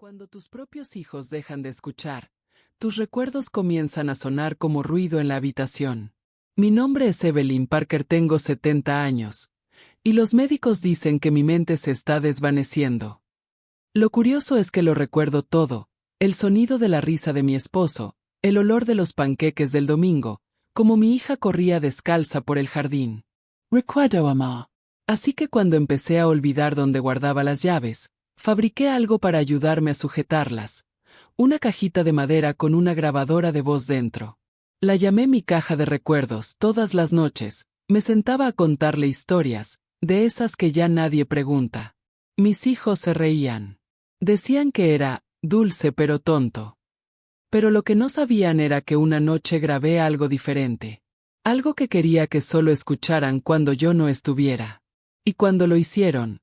Cuando tus propios hijos dejan de escuchar, tus recuerdos comienzan a sonar como ruido en la habitación. Mi nombre es Evelyn Parker, tengo 70 años, y los médicos dicen que mi mente se está desvaneciendo. Lo curioso es que lo recuerdo todo, el sonido de la risa de mi esposo, el olor de los panqueques del domingo, como mi hija corría descalza por el jardín. Recuerdo, mamá. Así que cuando empecé a olvidar dónde guardaba las llaves, fabriqué algo para ayudarme a sujetarlas, una cajita de madera con una grabadora de voz dentro. La llamé mi caja de recuerdos. Todas las noches, me sentaba a contarle historias, de esas que ya nadie pregunta. Mis hijos se reían. Decían que era dulce pero tonto. Pero lo que no sabían era que una noche grabé algo diferente. Algo que quería que solo escucharan cuando yo no estuviera. Y cuando lo hicieron,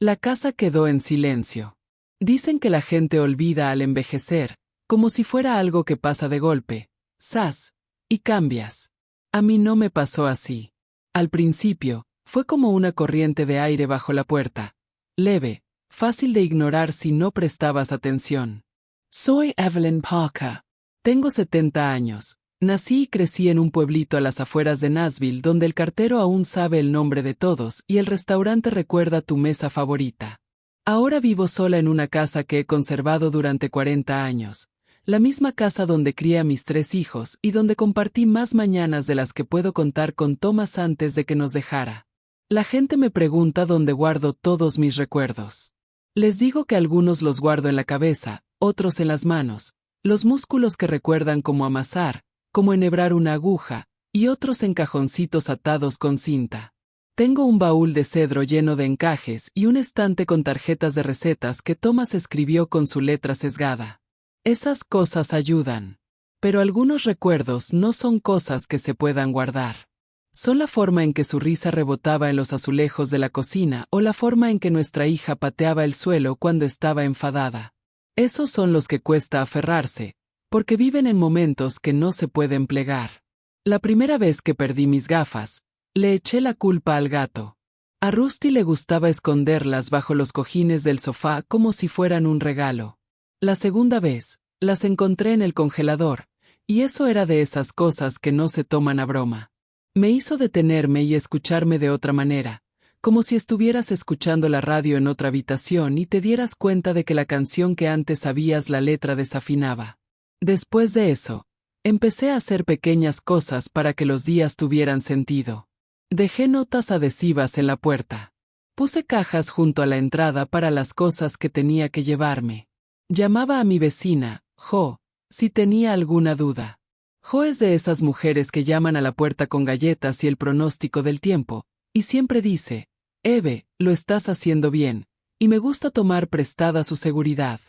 la casa quedó en silencio. Dicen que la gente olvida al envejecer, como si fuera algo que pasa de golpe, ¡zas!, y cambias. A mí no me pasó así. Al principio, fue como una corriente de aire bajo la puerta, leve, fácil de ignorar si no prestabas atención. Soy Evelyn Parker. Tengo 70 años. Nací y crecí en un pueblito a las afueras de Nashville donde el cartero aún sabe el nombre de todos y el restaurante recuerda tu mesa favorita. Ahora vivo sola en una casa que he conservado durante 40 años, la misma casa donde crié a mis 3 hijos y donde compartí más mañanas de las que puedo contar con Thomas antes de que nos dejara. La gente me pregunta dónde guardo todos mis recuerdos. Les digo que algunos los guardo en la cabeza, otros en las manos, los músculos que recuerdan cómo amasar, como enhebrar una aguja, y otros en cajoncitos atados con cinta. Tengo un baúl de cedro lleno de encajes y un estante con tarjetas de recetas que Thomas escribió con su letra sesgada. Esas cosas ayudan. Pero algunos recuerdos no son cosas que se puedan guardar. Son la forma en que su risa rebotaba en los azulejos de la cocina o la forma en que nuestra hija pateaba el suelo cuando estaba enfadada. Esos son los que cuesta aferrarse, porque viven en momentos que no se pueden plegar. La primera vez que perdí mis gafas, le eché la culpa al gato. A Rusty le gustaba esconderlas bajo los cojines del sofá como si fueran un regalo. La segunda vez, las encontré en el congelador, y eso era de esas cosas que no se toman a broma. Me hizo detenerme y escucharme de otra manera, como si estuvieras escuchando la radio en otra habitación y te dieras cuenta de que la canción que antes sabías la letra desafinaba. Después de eso, empecé a hacer pequeñas cosas para que los días tuvieran sentido. Dejé notas adhesivas en la puerta. Puse cajas junto a la entrada para las cosas que tenía que llevarme. Llamaba a mi vecina, Jo, si tenía alguna duda. Jo es de esas mujeres que llaman a la puerta con galletas y el pronóstico del tiempo, y siempre dice, Eve, lo estás haciendo bien, y me gusta tomar prestada su seguridad.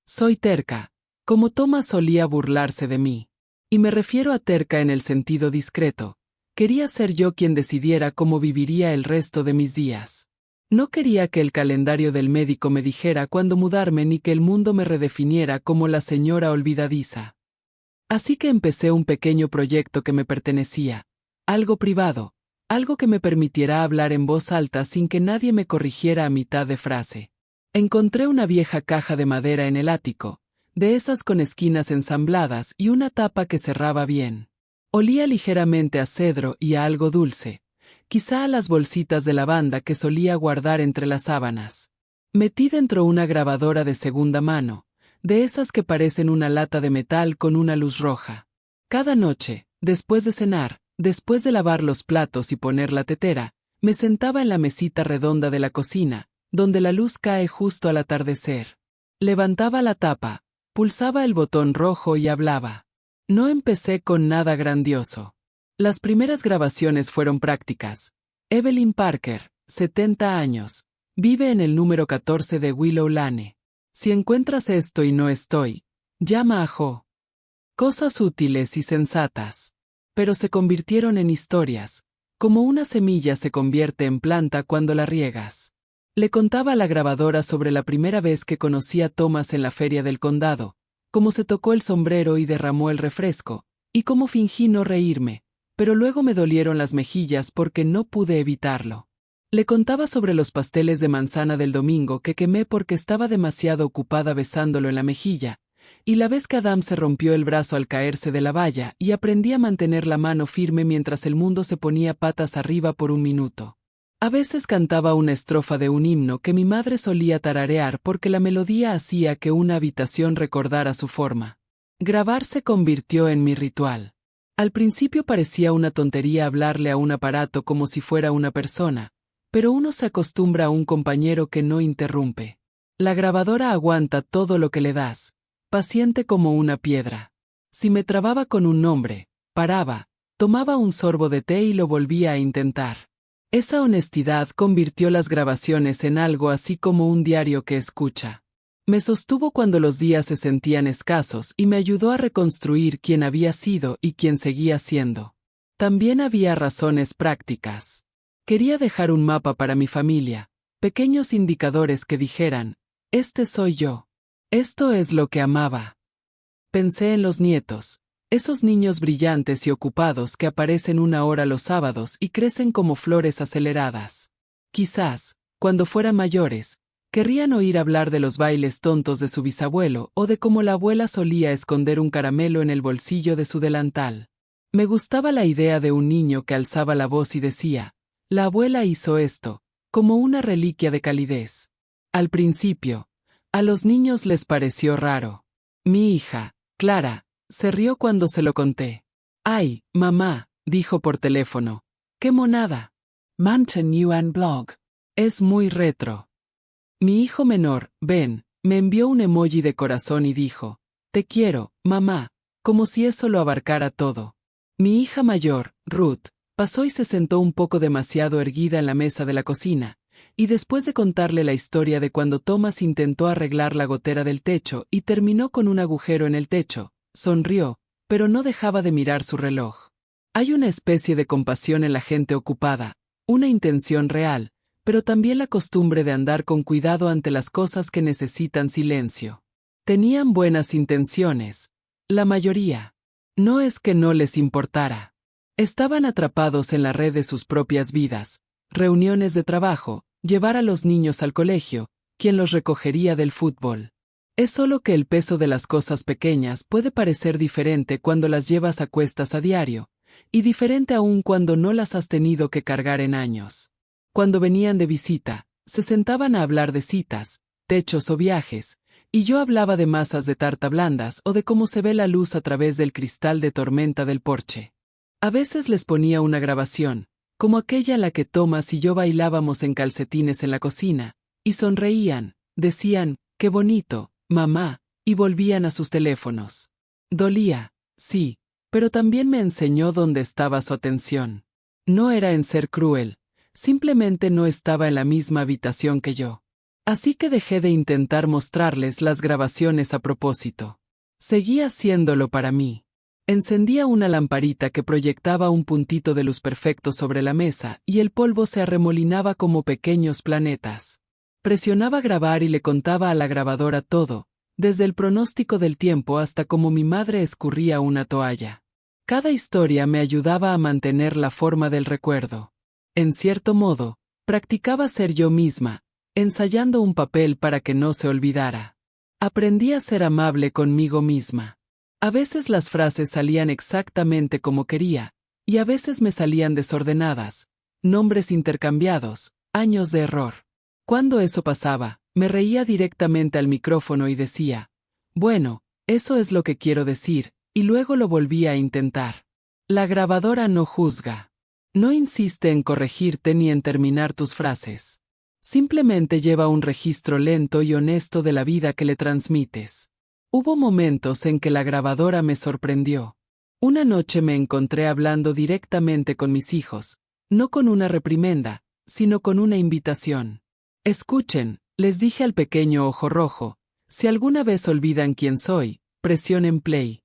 Soy terca. Como Thomas solía burlarse de mí. Y me refiero a terca en el sentido discreto. Quería ser yo quien decidiera cómo viviría el resto de mis días. No quería que el calendario del médico me dijera cuándo mudarme ni que el mundo me redefiniera como la señora olvidadiza. Así que empecé un pequeño proyecto que me pertenecía, algo privado, algo que me permitiera hablar en voz alta sin que nadie me corrigiera a mitad de frase. Encontré una vieja caja de madera en el ático, de esas con esquinas ensambladas y una tapa que cerraba bien. Olía ligeramente a cedro y a algo dulce, quizá a las bolsitas de lavanda que solía guardar entre las sábanas. Metí dentro una grabadora de segunda mano, de esas que parecen una lata de metal con una luz roja. Cada noche, después de cenar, después de lavar los platos y poner la tetera, me sentaba en la mesita redonda de la cocina, donde la luz cae justo al atardecer. Levantaba la tapa, pulsaba el botón rojo y hablaba. No empecé con nada grandioso. Las primeras grabaciones fueron prácticas. Evelyn Parker, 70 años, vive en el número 14 de Willow Lane. Si encuentras esto y no estoy, llama a Jo. Cosas útiles y sensatas. Pero se convirtieron en historias, como una semilla se convierte en planta cuando la riegas. Le contaba a la grabadora sobre la primera vez que conocí a Thomas en la feria del condado, cómo se tocó el sombrero y derramó el refresco, y cómo fingí no reírme, pero luego me dolieron las mejillas porque no pude evitarlo. Le contaba sobre los pasteles de manzana del domingo que quemé porque estaba demasiado ocupada besándolo en la mejilla, y la vez que Adam se rompió el brazo al caerse de la valla, y aprendí a mantener la mano firme mientras el mundo se ponía patas arriba por un minuto. A veces cantaba una estrofa de un himno que mi madre solía tararear porque la melodía hacía que una habitación recordara su forma. Grabar se convirtió en mi ritual. Al principio parecía una tontería hablarle a un aparato como si fuera una persona, pero uno se acostumbra a un compañero que no interrumpe. La grabadora aguanta todo lo que le das, paciente como una piedra. Si me trababa con un nombre, paraba, tomaba un sorbo de té y lo volvía a intentar. Esa honestidad convirtió las grabaciones en algo así como un diario que escucha. Me sostuvo cuando los días se sentían escasos y me ayudó a reconstruir quién había sido y quién seguía siendo. También había razones prácticas. Quería dejar un mapa para mi familia, pequeños indicadores que dijeran, este soy yo. Esto es lo que amaba. Pensé en los nietos. Esos niños brillantes y ocupados que aparecen una hora los sábados y crecen como flores aceleradas. Quizás, cuando fueran mayores, querrían oír hablar de los bailes tontos de su bisabuelo o de cómo la abuela solía esconder un caramelo en el bolsillo de su delantal. Me gustaba la idea de un niño que alzaba la voz y decía, la abuela hizo esto, como una reliquia de calidez. Al principio, a los niños les pareció raro. Mi hija, Clara, se rió cuando se lo conté. «Ay, mamá», dijo por teléfono. «¡Qué monada! Mountain Yuan Blog. Es muy retro». Mi hijo menor, Ben, me envió un emoji de corazón y dijo, «Te quiero, mamá», como si eso lo abarcara todo. Mi hija mayor, Ruth, pasó y se sentó un poco demasiado erguida en la mesa de la cocina, y después de contarle la historia de cuando Thomas intentó arreglar la gotera del techo y terminó con un agujero en el techo, sonrió, pero no dejaba de mirar su reloj. Hay una especie de compasión en la gente ocupada, una intención real, pero también la costumbre de andar con cuidado ante las cosas que necesitan silencio. Tenían buenas intenciones. La mayoría. No es que no les importara. Estaban atrapados en la red de sus propias vidas, reuniones de trabajo, llevar a los niños al colegio, quien los recogería del fútbol. Es solo que el peso de las cosas pequeñas puede parecer diferente cuando las llevas a cuestas a diario, y diferente aún cuando no las has tenido que cargar en años. Cuando venían de visita, se sentaban a hablar de citas, techos o viajes, y yo hablaba de masas de tarta blandas o de cómo se ve la luz a través del cristal de tormenta del porche. A veces les ponía una grabación, como aquella en la que Thomas y yo bailábamos en calcetines en la cocina, y sonreían, decían, «¡Qué bonito, mamá», y volvían a sus teléfonos. Dolía, sí, pero también me enseñó dónde estaba su atención. No era en ser cruel, simplemente no estaba en la misma habitación que yo. Así que dejé de intentar mostrarles las grabaciones a propósito. Seguía haciéndolo para mí. Encendía una lamparita que proyectaba un puntito de luz perfecto sobre la mesa y el polvo se arremolinaba como pequeños planetas. Presionaba grabar y le contaba a la grabadora todo, desde el pronóstico del tiempo hasta cómo mi madre escurría una toalla. Cada historia me ayudaba a mantener la forma del recuerdo. En cierto modo, practicaba ser yo misma, ensayando un papel para que no se olvidara. Aprendí a ser amable conmigo misma. A veces las frases salían exactamente como quería, y a veces me salían desordenadas, nombres intercambiados, años de error. Cuando eso pasaba, me reía directamente al micrófono y decía, bueno, eso es lo que quiero decir, y luego lo volvía a intentar. La grabadora no juzga. No insiste en corregirte ni en terminar tus frases. Simplemente lleva un registro lento y honesto de la vida que le transmites. Hubo momentos en que la grabadora me sorprendió. Una noche me encontré hablando directamente con mis hijos, no con una reprimenda, sino con una invitación. Escuchen, les dije al pequeño ojo rojo, si alguna vez olvidan quién soy, presionen play.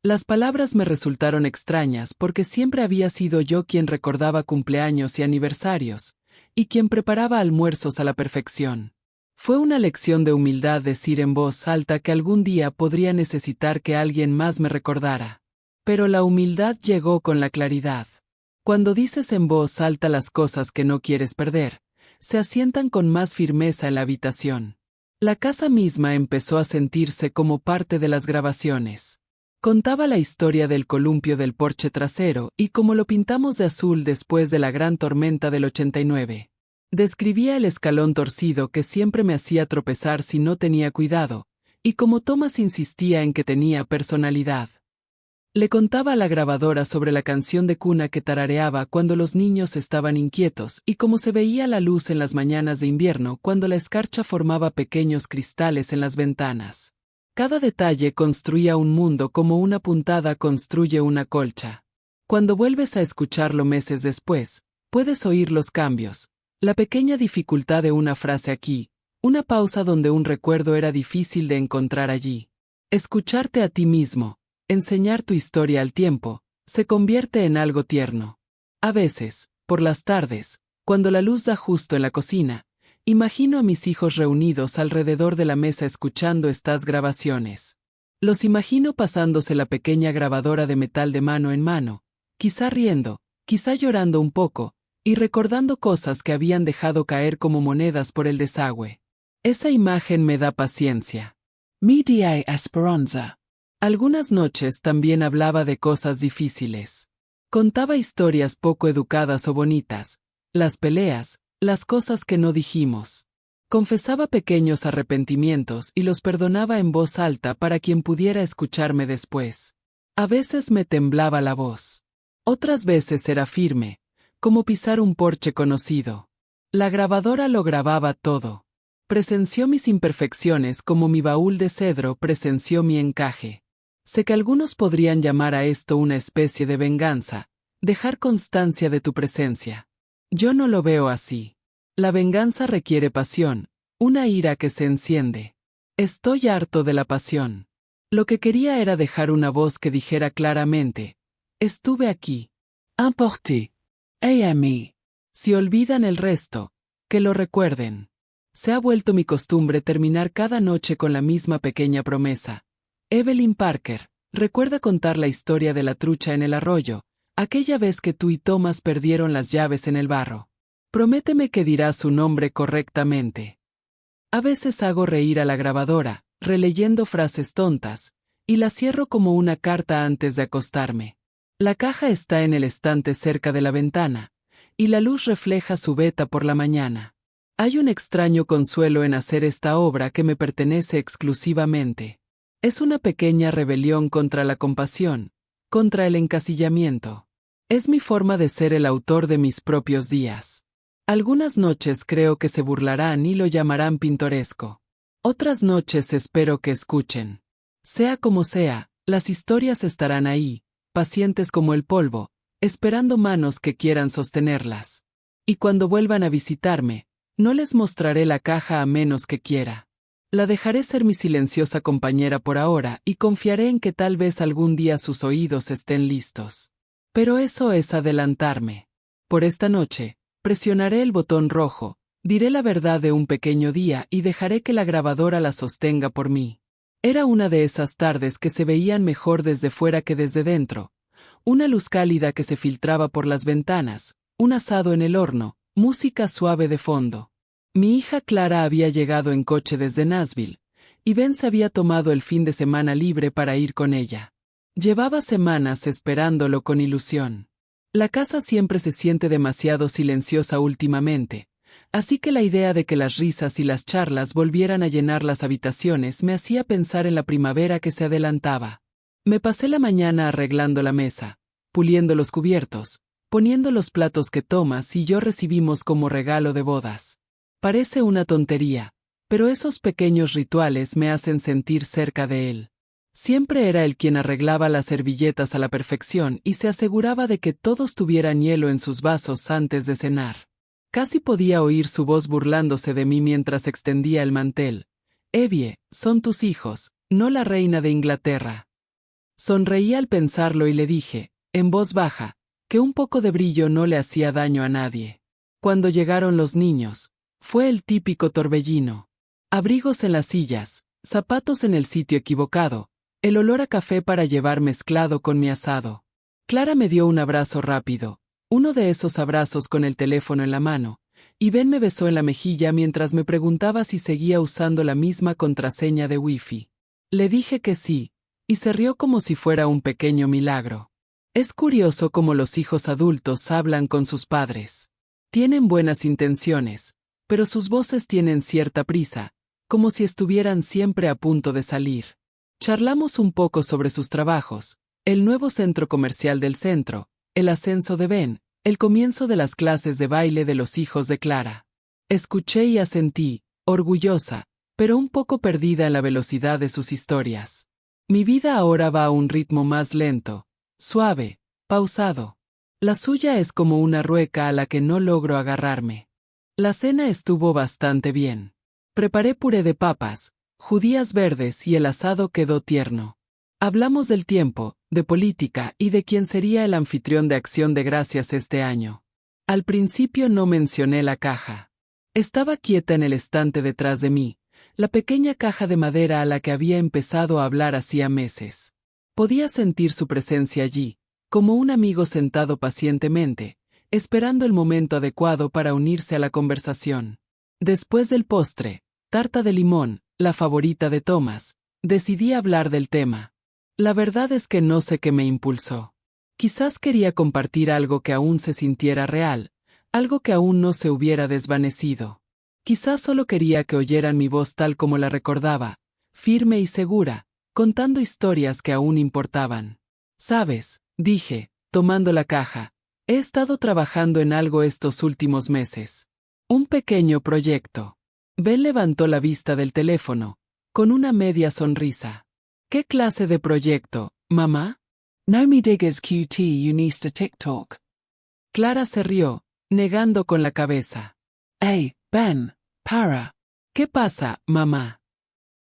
Las palabras me resultaron extrañas porque siempre había sido yo quien recordaba cumpleaños y aniversarios, y quien preparaba almuerzos a la perfección. Fue una lección de humildad decir en voz alta que algún día podría necesitar que alguien más me recordara. Pero la humildad llegó con la claridad. Cuando dices en voz alta las cosas que no quieres perder, se asientan con más firmeza en la habitación. La casa misma empezó a sentirse como parte de las grabaciones. Contaba la historia del columpio del porche trasero y cómo lo pintamos de azul después de la gran tormenta del 89. Describía el escalón torcido que siempre me hacía tropezar si no tenía cuidado, y cómo Thomas insistía en que tenía personalidad. Le contaba a la grabadora sobre la canción de cuna que tarareaba cuando los niños estaban inquietos y cómo se veía la luz en las mañanas de invierno cuando la escarcha formaba pequeños cristales en las ventanas. Cada detalle construía un mundo como una puntada construye una colcha. Cuando vuelves a escucharlo meses después, puedes oír los cambios, la pequeña dificultad de una frase aquí, una pausa donde un recuerdo era difícil de encontrar allí. Escucharte a ti mismo. Enseñar tu historia al tiempo, se convierte en algo tierno. A veces, por las tardes, cuando la luz da justo en la cocina, imagino a mis hijos reunidos alrededor de la mesa escuchando estas grabaciones. Los imagino pasándose la pequeña grabadora de metal de mano en mano, quizá riendo, quizá llorando un poco, y recordando cosas que habían dejado caer como monedas por el desagüe. Esa imagen me da paciencia. Mi dia esperanza. Algunas noches también hablaba de cosas difíciles. Contaba historias poco educadas o bonitas, las peleas, las cosas que no dijimos. Confesaba pequeños arrepentimientos y los perdonaba en voz alta para quien pudiera escucharme después. A veces me temblaba la voz. Otras veces era firme, como pisar un porche conocido. La grabadora lo grababa todo. Presenció mis imperfecciones como mi baúl de cedro presenció mi encaje. Sé que algunos podrían llamar a esto una especie de venganza, dejar constancia de tu presencia. Yo no lo veo así. La venganza requiere pasión, una ira que se enciende. Estoy harto de la pasión. Lo que quería era dejar una voz que dijera claramente, estuve aquí. Importé. A mí. Si olvidan el resto, que lo recuerden. Se ha vuelto mi costumbre terminar cada noche con la misma pequeña promesa. Evelyn Parker, recuerda contar la historia de la trucha en el arroyo, aquella vez que tú y Thomas perdieron las llaves en el barro. Prométeme que dirás su nombre correctamente. A veces hago reír a la grabadora, releyendo frases tontas, y la cierro como una carta antes de acostarme. La caja está en el estante cerca de la ventana, y la luz refleja su veta por la mañana. Hay un extraño consuelo en hacer esta obra que me pertenece exclusivamente. Es una pequeña rebelión contra la compasión, contra el encasillamiento. Es mi forma de ser el autor de mis propios días. Algunas noches creo que se burlarán y lo llamarán pintoresco. Otras noches espero que escuchen. Sea como sea, las historias estarán ahí, pacientes como el polvo, esperando manos que quieran sostenerlas. Y cuando vuelvan a visitarme, no les mostraré la caja a menos que quiera. La dejaré ser mi silenciosa compañera por ahora y confiaré en que tal vez algún día sus oídos estén listos. Pero eso es adelantarme. Por esta noche, presionaré el botón rojo, diré la verdad de un pequeño día y dejaré que la grabadora la sostenga por mí. Era una de esas tardes que se veían mejor desde fuera que desde dentro. Una luz cálida que se filtraba por las ventanas, un asado en el horno, música suave de fondo. Mi hija Clara había llegado en coche desde Nashville, y Ben se había tomado el fin de semana libre para ir con ella. Llevaba semanas esperándolo con ilusión. La casa siempre se siente demasiado silenciosa últimamente, así que la idea de que las risas y las charlas volvieran a llenar las habitaciones me hacía pensar en la primavera que se adelantaba. Me pasé la mañana arreglando la mesa, puliendo los cubiertos, poniendo los platos que Thomas y yo recibimos como regalo de bodas. Parece una tontería, pero esos pequeños rituales me hacen sentir cerca de él. Siempre era él quien arreglaba las servilletas a la perfección y se aseguraba de que todos tuvieran hielo en sus vasos antes de cenar. Casi podía oír su voz burlándose de mí mientras extendía el mantel. Evie, son tus hijos, no la reina de Inglaterra. Sonreí al pensarlo y le dije, en voz baja, que un poco de brillo no le hacía daño a nadie. Cuando llegaron los niños, fue el típico torbellino. Abrigos en las sillas, zapatos en el sitio equivocado, el olor a café para llevar mezclado con mi asado. Clara me dio un abrazo rápido, Uno de esos abrazos con el teléfono en la mano, y Ben me besó en la mejilla mientras me preguntaba si seguía usando la misma contraseña de Wi-Fi. Le dije que sí, y se rió como si fuera un pequeño milagro. Es curioso cómo los hijos adultos hablan con sus padres. Tienen buenas intenciones, pero sus voces tienen cierta prisa, como si estuvieran siempre a punto de salir. Charlamos un poco sobre sus trabajos, el nuevo centro comercial del centro, el ascenso de Ben, el comienzo de las clases de baile de los hijos de Clara. Escuché y asentí, orgullosa, pero un poco perdida en la velocidad de sus historias. Mi vida ahora va a un ritmo más lento, suave, pausado. La suya es como una rueca a la que no logro agarrarme. La cena estuvo bastante bien. Preparé puré de papas, judías verdes y el asado quedó tierno. Hablamos del tiempo, de política y de quién sería el anfitrión de Acción de Gracias este año. Al principio no mencioné la caja. Estaba quieta en el estante detrás de mí, la pequeña caja de madera a la que había empezado a hablar hacía meses. Podía sentir su presencia allí, como un amigo sentado pacientemente, esperando el momento adecuado para unirse a la conversación. Después del postre, tarta de limón, la favorita de Thomas, decidí hablar del tema. La verdad es que no sé qué me impulsó. Quizás quería compartir algo que aún se sintiera real, algo que aún no se hubiera desvanecido. Quizás solo quería que oyeran mi voz tal como la recordaba, firme y segura, contando historias que aún importaban. ¿Sabes?, dije, tomando la caja, he estado trabajando en algo estos últimos meses. Un pequeño proyecto. Ben levantó la vista del teléfono, con una media sonrisa. ¿Qué clase de proyecto, mamá? No me digas QT uniste TikTok. Clara se rió, negando con la cabeza. Hey, Ben, para. ¿Qué pasa, mamá?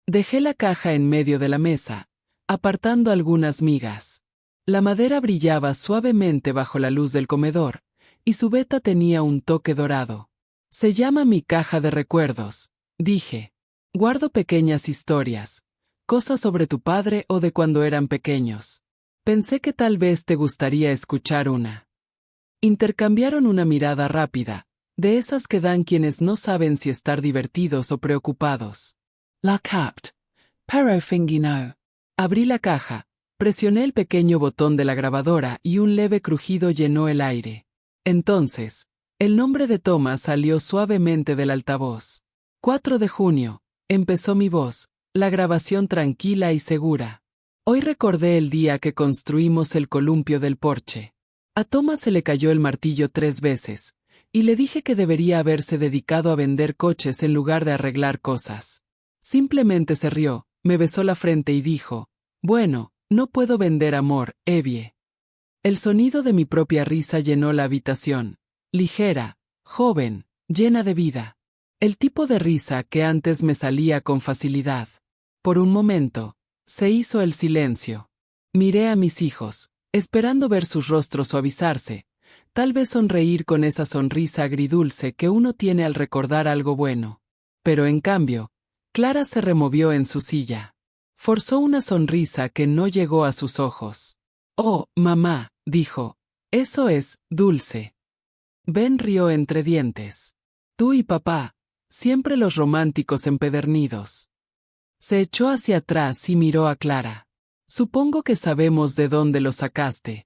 Dejé la caja en medio de la mesa, apartando algunas migas. La madera brillaba suavemente bajo la luz del comedor, y su veta tenía un toque dorado. Se llama mi caja de recuerdos, dije. Guardo pequeñas historias, cosas sobre tu padre o de cuando eran pequeños. Pensé que tal vez te gustaría escuchar una. Intercambiaron una mirada rápida, de esas que dan quienes no saben si estar divertidos o preocupados. La capt. Pero fingi no. Abrí la caja, presioné el pequeño botón de la grabadora y un leve crujido llenó el aire. Entonces, el nombre de Thomas salió suavemente del altavoz. 4 de junio, empezó mi voz, la grabación tranquila y segura. Hoy recordé el día que construimos el columpio del porche. A Thomas se le cayó el martillo 3 veces, y le dije que debería haberse dedicado a vender coches en lugar de arreglar cosas. Simplemente se rió, me besó la frente y dijo, bueno, no puedo vender amor, Evie. El sonido de mi propia risa llenó la habitación, ligera, joven, llena de vida. El tipo de risa que antes me salía con facilidad. Por un momento, se hizo el silencio. Miré a mis hijos, esperando ver sus rostros suavizarse, tal vez sonreír con esa sonrisa agridulce que uno tiene al recordar algo bueno. Pero en cambio, Clara se removió en su silla. Forzó una sonrisa que no llegó a sus ojos. Oh, mamá, dijo, eso es dulce. Ben rió entre dientes. Tú y papá, siempre los románticos empedernidos. Se echó hacia atrás y miró a Clara. Supongo que sabemos de dónde lo sacaste.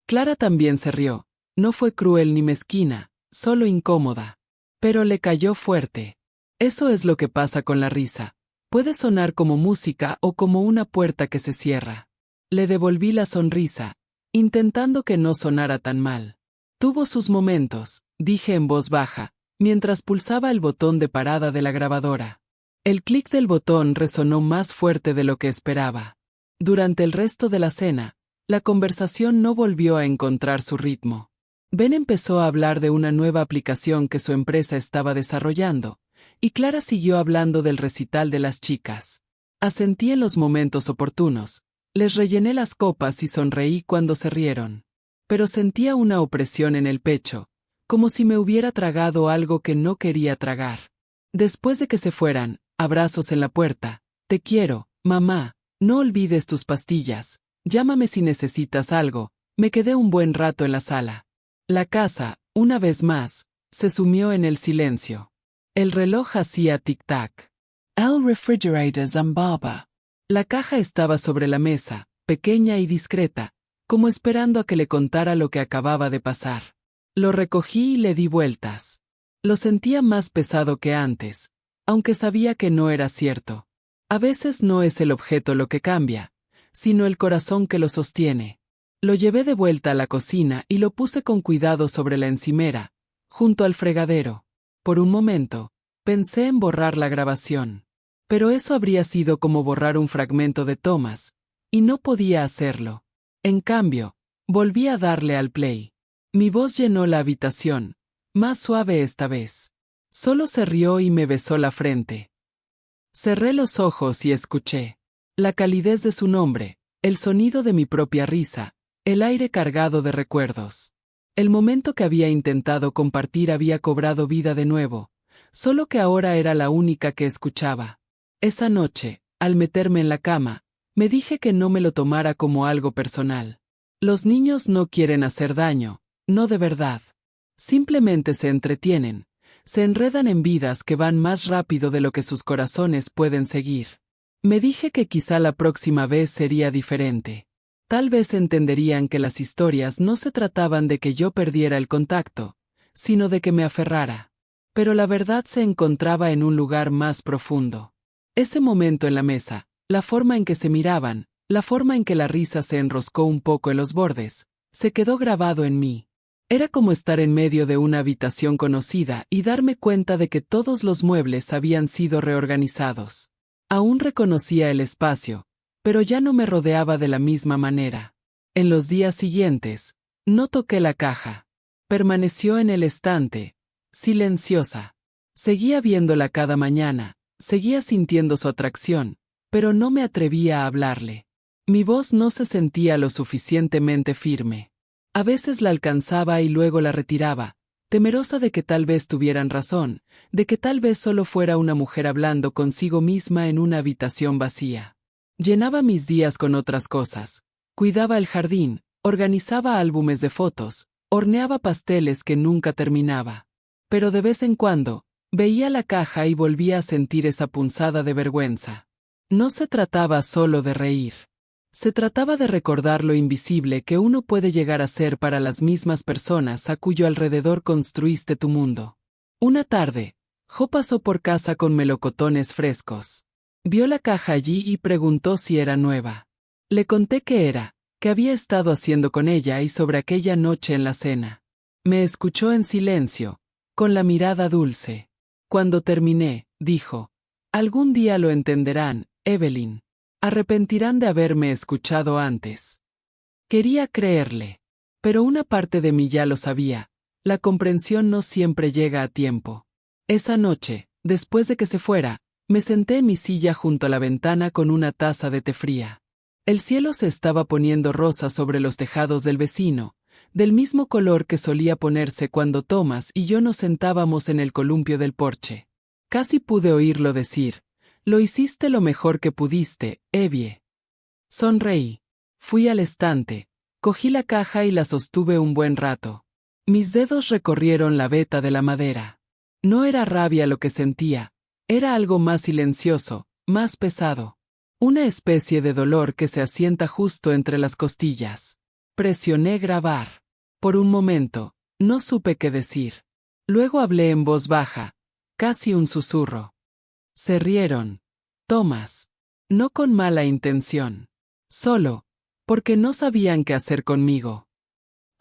Clara también se rió. No fue cruel ni mezquina, solo incómoda. Pero le cayó fuerte. Eso es lo que pasa con la risa. Puede sonar como música o como una puerta que se cierra. Le devolví la sonrisa, intentando que no sonara tan mal. Tuvo sus momentos, dije en voz baja, mientras pulsaba el botón de parada de la grabadora. El clic del botón resonó más fuerte de lo que esperaba. Durante el resto de la cena, la conversación no volvió a encontrar su ritmo. Ben empezó a hablar de una nueva aplicación que su empresa estaba desarrollando, y Clara siguió hablando del recital de las chicas. Asentí en los momentos oportunos, les rellené las copas y sonreí cuando se rieron. Pero sentía una opresión en el pecho, como si me hubiera tragado algo que no quería tragar. Después de que se fueran, abrazos en la puerta. Te quiero, mamá, no olvides tus pastillas, llámame si necesitas algo. Me quedé un buen rato en la sala. La casa, una vez más, se sumió en el silencio. El reloj hacía tic-tac. El refrigerator zambaba. La caja estaba sobre la mesa, pequeña y discreta, como esperando a que le contara lo que acababa de pasar. Lo recogí y le di vueltas. Lo sentía más pesado que antes, aunque sabía que no era cierto. A veces no es el objeto lo que cambia, sino el corazón que lo sostiene. Lo llevé de vuelta a la cocina y lo puse con cuidado sobre la encimera, junto al fregadero. Por un momento, pensé en borrar la grabación. Pero eso habría sido como borrar un fragmento de Thomas, y no podía hacerlo. En cambio, volví a darle al play. Mi voz llenó la habitación, más suave esta vez. Solo se rió y me besó la frente. Cerré los ojos y escuché. La calidez de su nombre, el sonido de mi propia risa, el aire cargado de recuerdos. El momento que había intentado compartir había cobrado vida de nuevo, solo que ahora era la única que escuchaba. Esa noche, al meterme en la cama, me dije que no me lo tomara como algo personal. Los niños no quieren hacer daño, no de verdad. Simplemente se entretienen, se enredan en vidas que van más rápido de lo que sus corazones pueden seguir. Me dije que quizá la próxima vez sería diferente. Tal vez entenderían que las historias no se trataban de que yo perdiera el contacto, sino de que me aferrara. Pero la verdad se encontraba en un lugar más profundo. Ese momento en la mesa, la forma en que se miraban, la forma en que la risa se enroscó un poco en los bordes, se quedó grabado en mí. Era como estar en medio de una habitación conocida y darme cuenta de que todos los muebles habían sido reorganizados. Aún reconocía el espacio, pero ya no me rodeaba de la misma manera. En los días siguientes, no toqué la caja. Permaneció en el estante, silenciosa. Seguía viéndola cada mañana. Seguía sintiendo su atracción, pero no me atrevía a hablarle. Mi voz no se sentía lo suficientemente firme. A veces la alcanzaba y luego la retiraba, temerosa de que tal vez tuvieran razón, de que tal vez solo fuera una mujer hablando consigo misma en una habitación vacía. Llenaba mis días con otras cosas. Cuidaba el jardín, organizaba álbumes de fotos, horneaba pasteles que nunca terminaba. Pero de vez en cuando, veía la caja y volvía a sentir esa punzada de vergüenza. No se trataba solo de reír. Se trataba de recordar lo invisible que uno puede llegar a ser para las mismas personas a cuyo alrededor construiste tu mundo. Una tarde, Jo pasó por casa con melocotones frescos. Vio la caja allí y preguntó si era nueva. Le conté qué era, qué había estado haciendo con ella y sobre aquella noche en la cena. Me escuchó en silencio, con la mirada dulce. Cuando terminé, dijo, algún día lo entenderán, Evelyn. Arrepentirán de haberme escuchado antes. Quería creerle. Pero una parte de mí ya lo sabía, la comprensión no siempre llega a tiempo. Esa noche, después de que se fuera, me senté en mi silla junto a la ventana con una taza de té fría. El cielo se estaba poniendo rosa sobre los tejados del vecino, del mismo color que solía ponerse cuando Thomas y yo nos sentábamos en el columpio del porche. Casi pude oírlo decir, lo hiciste lo mejor que pudiste, Evie. Sonreí. Fui al estante, cogí la caja y la sostuve un buen rato. Mis dedos recorrieron la veta de la madera. No era rabia lo que sentía, era algo más silencioso, más pesado. Una especie de dolor que se asienta justo entre las costillas. Presioné grabar. Por un momento, no supe qué decir. Luego hablé en voz baja, casi un susurro. Se rieron. Thomas. No con mala intención. Solo, porque no sabían qué hacer conmigo.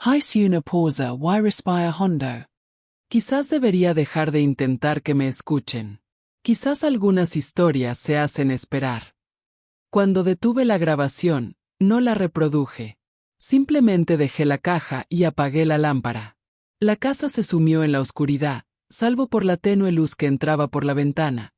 Hice una pausa, why respire hondo. Quizás debería dejar de intentar que me escuchen. Quizás algunas historias se hacen esperar. Cuando detuve la grabación, no la reproduje. Simplemente dejé la caja y apagué la lámpara. La casa se sumió en la oscuridad, salvo por la tenue luz que entraba por la ventana.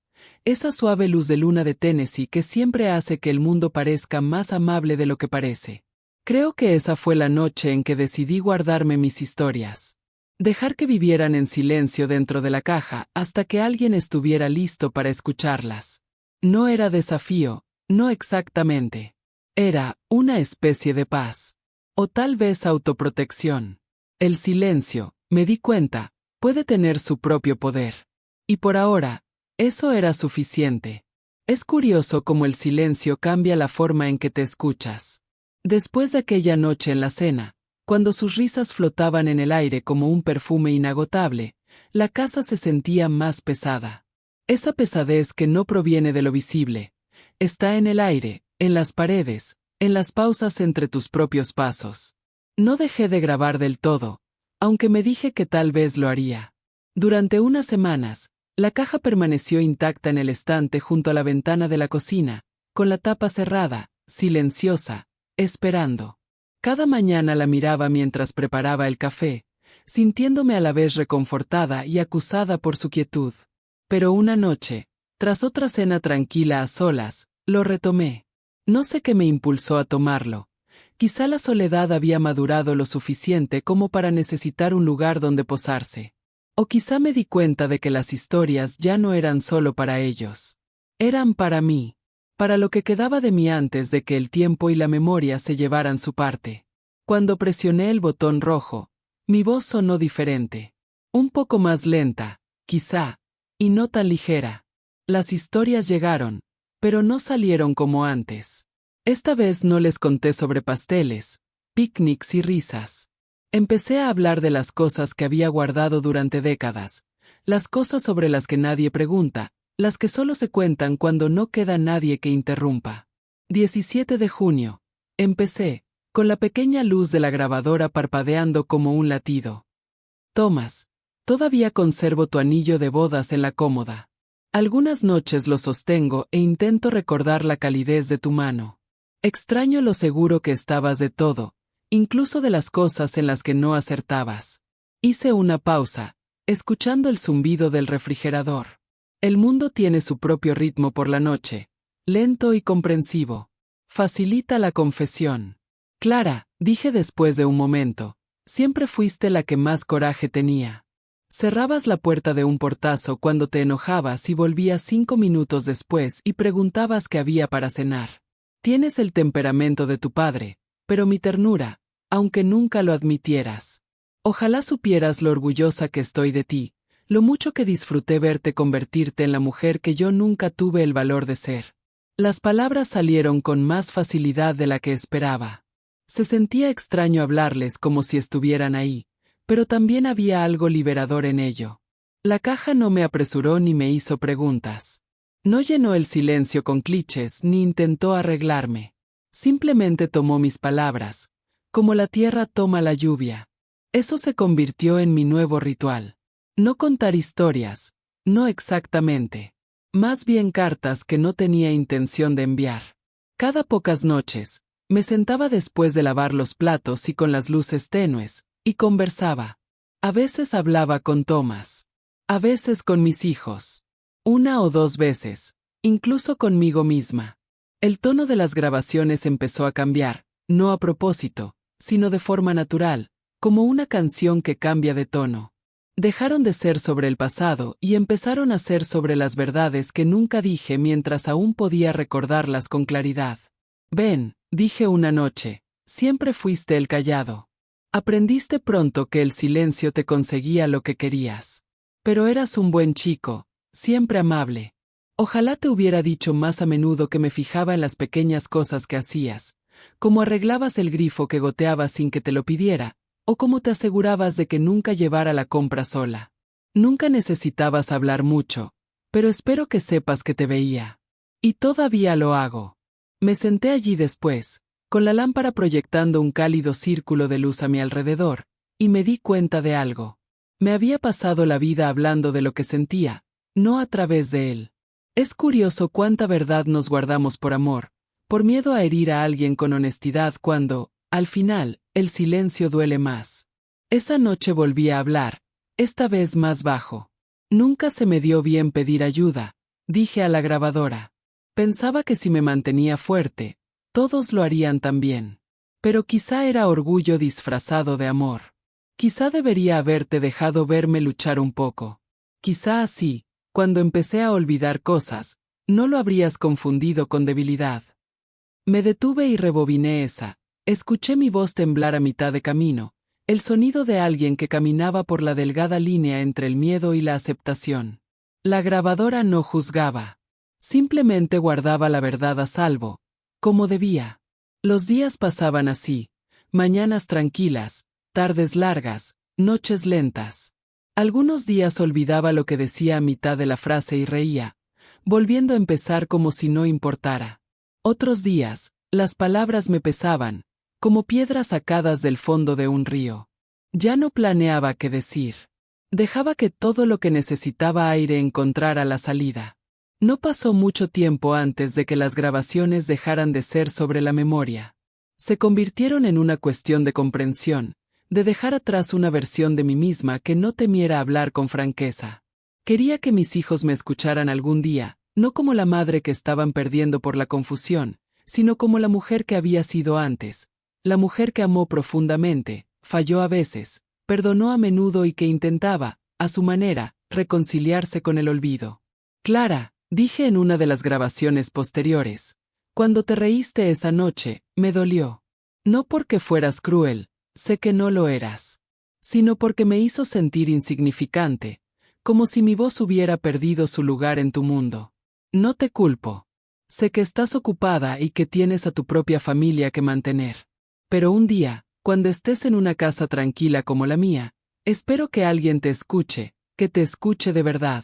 Esa suave luz de luna de Tennessee que siempre hace que el mundo parezca más amable de lo que parece. Creo que esa fue la noche en que decidí guardarme mis historias. Dejar que vivieran en silencio dentro de la caja hasta que alguien estuviera listo para escucharlas. No era desafío, no exactamente. Era una especie de paz. O tal vez autoprotección. El silencio, me di cuenta, puede tener su propio poder. Y por ahora, eso era suficiente. Es curioso cómo el silencio cambia la forma en que te escuchas. Después de aquella noche en la cena, cuando sus risas flotaban en el aire como un perfume inagotable, la casa se sentía más pesada. Esa pesadez que no proviene de lo visible, está en el aire, en las paredes, en las pausas entre tus propios pasos. No dejé de grabar del todo, aunque me dije que tal vez lo haría. Durante unas semanas, la caja permaneció intacta en el estante junto a la ventana de la cocina, con la tapa cerrada, silenciosa, esperando. Cada mañana la miraba mientras preparaba el café, sintiéndome a la vez reconfortada y acusada por su quietud. Pero una noche, tras otra cena tranquila a solas, lo retomé. No sé qué me impulsó a tomarlo. Quizá la soledad había madurado lo suficiente como para necesitar un lugar donde posarse. O quizá me di cuenta de que las historias ya no eran solo para ellos. Eran para mí. Para lo que quedaba de mí antes de que el tiempo y la memoria se llevaran su parte. Cuando presioné el botón rojo, mi voz sonó diferente. Un poco más lenta, quizá, y no tan ligera. Las historias llegaron, pero no salieron como antes. Esta vez no les conté sobre pasteles, picnics y risas. Empecé a hablar de las cosas que había guardado durante décadas, las cosas sobre las que nadie pregunta, las que solo se cuentan cuando no queda nadie que interrumpa. 17 de junio. Empecé, con la pequeña luz de la grabadora parpadeando como un latido. Thomas, todavía conservo tu anillo de bodas en la cómoda. Algunas noches lo sostengo e intento recordar la calidez de tu mano. Extraño lo seguro que estabas de todo, incluso de las cosas en las que no acertabas. Hice una pausa, escuchando el zumbido del refrigerador. El mundo tiene su propio ritmo por la noche, lento y comprensivo. Facilita la confesión. Clara, dije después de un momento, siempre fuiste la que más coraje tenía. Cerrabas la puerta de un portazo cuando te enojabas y volvías 5 minutos después y preguntabas qué había para cenar. Tienes el temperamento de tu padre, pero mi ternura, aunque nunca lo admitieras. Ojalá supieras lo orgullosa que estoy de ti, lo mucho que disfruté verte convertirte en la mujer que yo nunca tuve el valor de ser. Las palabras salieron con más facilidad de la que esperaba. Se sentía extraño hablarles como si estuvieran ahí, pero también había algo liberador en ello. La caja no me apresuró ni me hizo preguntas. No llenó el silencio con clichés ni intentó arreglarme. Simplemente tomó mis palabras, como la tierra toma la lluvia. Eso se convirtió en mi nuevo ritual. No contar historias, no exactamente. Más bien cartas que no tenía intención de enviar. Cada pocas noches, me sentaba después de lavar los platos y con las luces tenues, y conversaba. A veces hablaba con Thomas. A veces con mis hijos. 1 o 2 veces, incluso conmigo misma. El tono de las grabaciones empezó a cambiar, no a propósito, sino de forma natural, como una canción que cambia de tono. Dejaron de ser sobre el pasado y empezaron a ser sobre las verdades que nunca dije mientras aún podía recordarlas con claridad. Ven, dije una noche, siempre fuiste el callado. Aprendiste pronto que el silencio te conseguía lo que querías. Pero eras un buen chico. Siempre amable. Ojalá te hubiera dicho más a menudo que me fijaba en las pequeñas cosas que hacías, como arreglabas el grifo que goteaba sin que te lo pidiera, o cómo te asegurabas de que nunca llevara la compra sola. Nunca necesitabas hablar mucho, pero espero que sepas que te veía. Y todavía lo hago. Me senté allí después, con la lámpara proyectando un cálido círculo de luz a mi alrededor, y me di cuenta de algo. Me había pasado la vida hablando de lo que sentía, no a través de él. Es curioso cuánta verdad nos guardamos por amor, por miedo a herir a alguien con honestidad cuando, al final, el silencio duele más. Esa noche volví a hablar, esta vez más bajo. Nunca se me dio bien pedir ayuda, dije a la grabadora. Pensaba que si me mantenía fuerte, todos lo harían también. Pero quizá era orgullo disfrazado de amor. Quizá debería haberte dejado verme luchar un poco. Quizá así, cuando empecé a olvidar cosas, no lo habrías confundido con debilidad. Me detuve y rebobiné esa. Escuché mi voz temblar a mitad de camino, El sonido de alguien que caminaba por la delgada línea entre el miedo y la aceptación. La grabadora no juzgaba. Simplemente guardaba la verdad a salvo, como debía. Los días pasaban así, mañanas tranquilas, tardes largas, noches lentas. Algunos días olvidaba lo que decía a mitad de la frase y reía, volviendo a empezar como si no importara. Otros días, las palabras me pesaban, como piedras sacadas del fondo de un río. Ya no planeaba qué decir. Dejaba que todo lo que necesitaba aire encontrara la salida. No pasó mucho tiempo antes de que las grabaciones dejaran de ser sobre la memoria. Se convirtieron en una cuestión de comprensión, de dejar atrás una versión de mí misma que no temiera hablar con franqueza. Quería que mis hijos me escucharan algún día, no como la madre que estaban perdiendo por la confusión, sino como la mujer que había sido antes, la mujer que amó profundamente, falló a veces, perdonó a menudo y que intentaba, a su manera, reconciliarse con el olvido. Clara, dije en una de las grabaciones posteriores, cuando te reíste esa noche, me dolió. No porque fueras cruel, sé que no lo eras, sino porque me hizo sentir insignificante, como si mi voz hubiera perdido su lugar en tu mundo. No te culpo. Sé que estás ocupada y que tienes a tu propia familia que mantener. Pero un día, cuando estés en una casa tranquila como la mía, espero que alguien te escuche, que te escuche de verdad.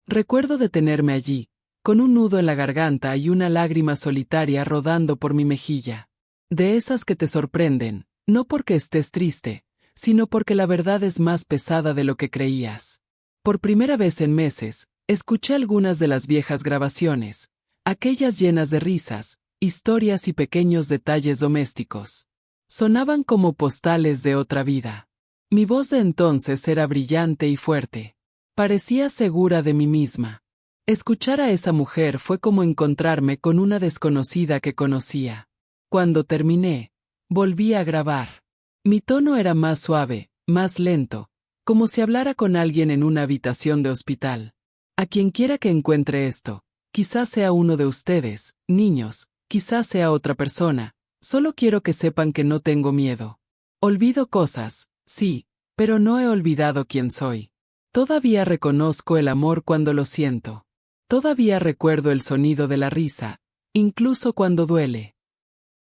Recuerdo detenerme allí, con un nudo en la garganta y una lágrima solitaria rodando por mi mejilla. De esas que te sorprenden, no porque estés triste, sino porque la verdad es más pesada de lo que creías. Por primera vez en meses, escuché algunas de las viejas grabaciones, aquellas llenas de risas, historias y pequeños detalles domésticos. Sonaban como postales de otra vida. Mi voz de entonces era brillante y fuerte. Parecía segura de mí misma. Escuchar a esa mujer fue como encontrarme con una desconocida que conocía. Cuando terminé, volví a grabar. Mi tono era más suave, más lento, como si hablara con alguien en una habitación de hospital. A quien quiera que encuentre esto, quizás sea uno de ustedes, niños, quizás sea otra persona, solo quiero que sepan que no tengo miedo. Olvido cosas, sí, pero no he olvidado quién soy. Todavía reconozco el amor cuando lo siento. Todavía recuerdo el sonido de la risa, incluso cuando duele.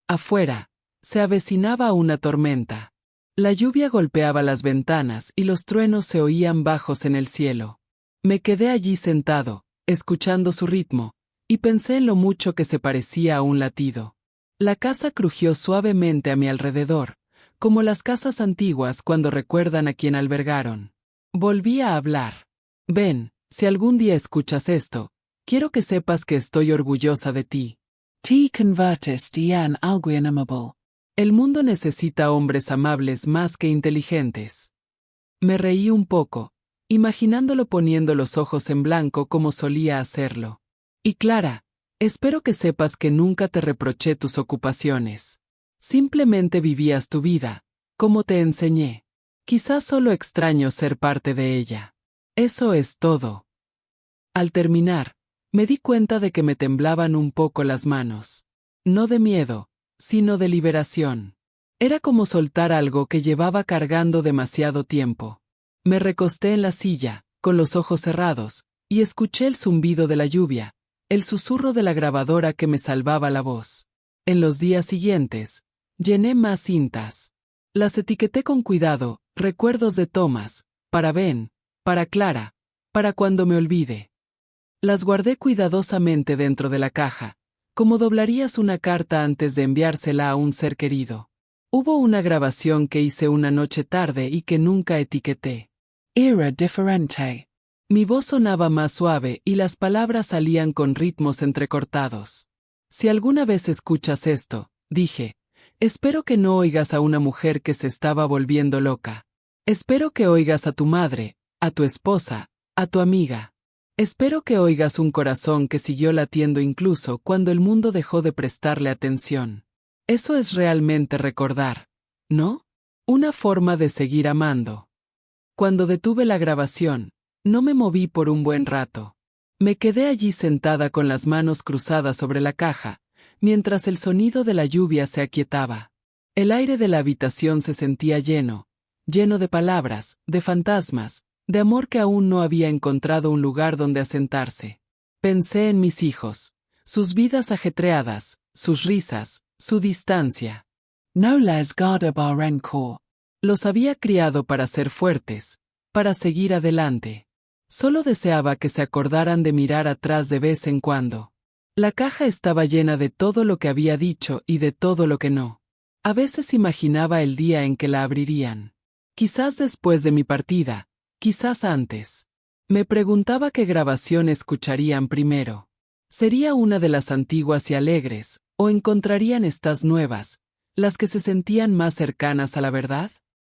Afuera, se avecinaba una tormenta. La lluvia golpeaba las ventanas y los truenos se oían bajos en el cielo. Me quedé allí sentado, escuchando su ritmo, y pensé en lo mucho que se parecía a un latido. La casa crujió suavemente a mi alrededor, como las casas antiguas cuando recuerdan a quien albergaron. Volví a hablar. Ven, si algún día escuchas esto, quiero que sepas que estoy orgullosa de ti. Te convertiste en alguien amable. El mundo necesita hombres amables más que inteligentes. Me reí un poco, imaginándolo poniendo los ojos en blanco como solía hacerlo. Y Clara, espero que sepas que nunca te reproché tus ocupaciones. Simplemente vivías tu vida, como te enseñé. Quizás solo extraño ser parte de ella. Eso es todo. Al terminar, me di cuenta de que me temblaban un poco las manos. No de miedo, sino de liberación. Era como soltar algo que llevaba cargando demasiado tiempo. Me recosté en la silla, con los ojos cerrados, y escuché el zumbido de la lluvia, el susurro de la grabadora que me salvaba la voz. En los días siguientes, llené más cintas. Las etiqueté con cuidado, recuerdos de Thomas, para Ben, para Clara, para cuando me olvide. Las guardé cuidadosamente dentro de la caja, como doblarías una carta antes de enviársela a un ser querido. Hubo una grabación que hice una noche tarde y que nunca etiqueté. Era diferente. Mi voz sonaba más suave y las palabras salían con ritmos entrecortados. Si alguna vez escuchas esto, dije, espero que no oigas a una mujer que se estaba volviendo loca. Espero que oigas a tu madre, a tu esposa, a tu amiga. Espero que oigas un corazón que siguió latiendo incluso cuando el mundo dejó de prestarle atención. Eso es realmente recordar, ¿no? Una forma de seguir amando. Cuando detuve la grabación, no me moví por un buen rato. Me quedé allí sentada con las manos cruzadas sobre la caja, mientras el sonido de la lluvia se aquietaba. El aire de la habitación se sentía lleno, lleno de palabras, de fantasmas, de amor que aún no había encontrado un lugar donde asentarse. Pensé en mis hijos, sus vidas ajetreadas, sus risas, su distancia. No les gardaba rencor. Los había criado para ser fuertes, para seguir adelante. Solo deseaba que se acordaran de mirar atrás de vez en cuando. La caja estaba llena de todo lo que había dicho y de todo lo que no. A veces imaginaba el día en que la abrirían. Quizás después de mi partida, quizás antes. Me preguntaba qué grabación escucharían primero. ¿Sería una de las antiguas y alegres, o encontrarían estas nuevas, las que se sentían más cercanas a la verdad?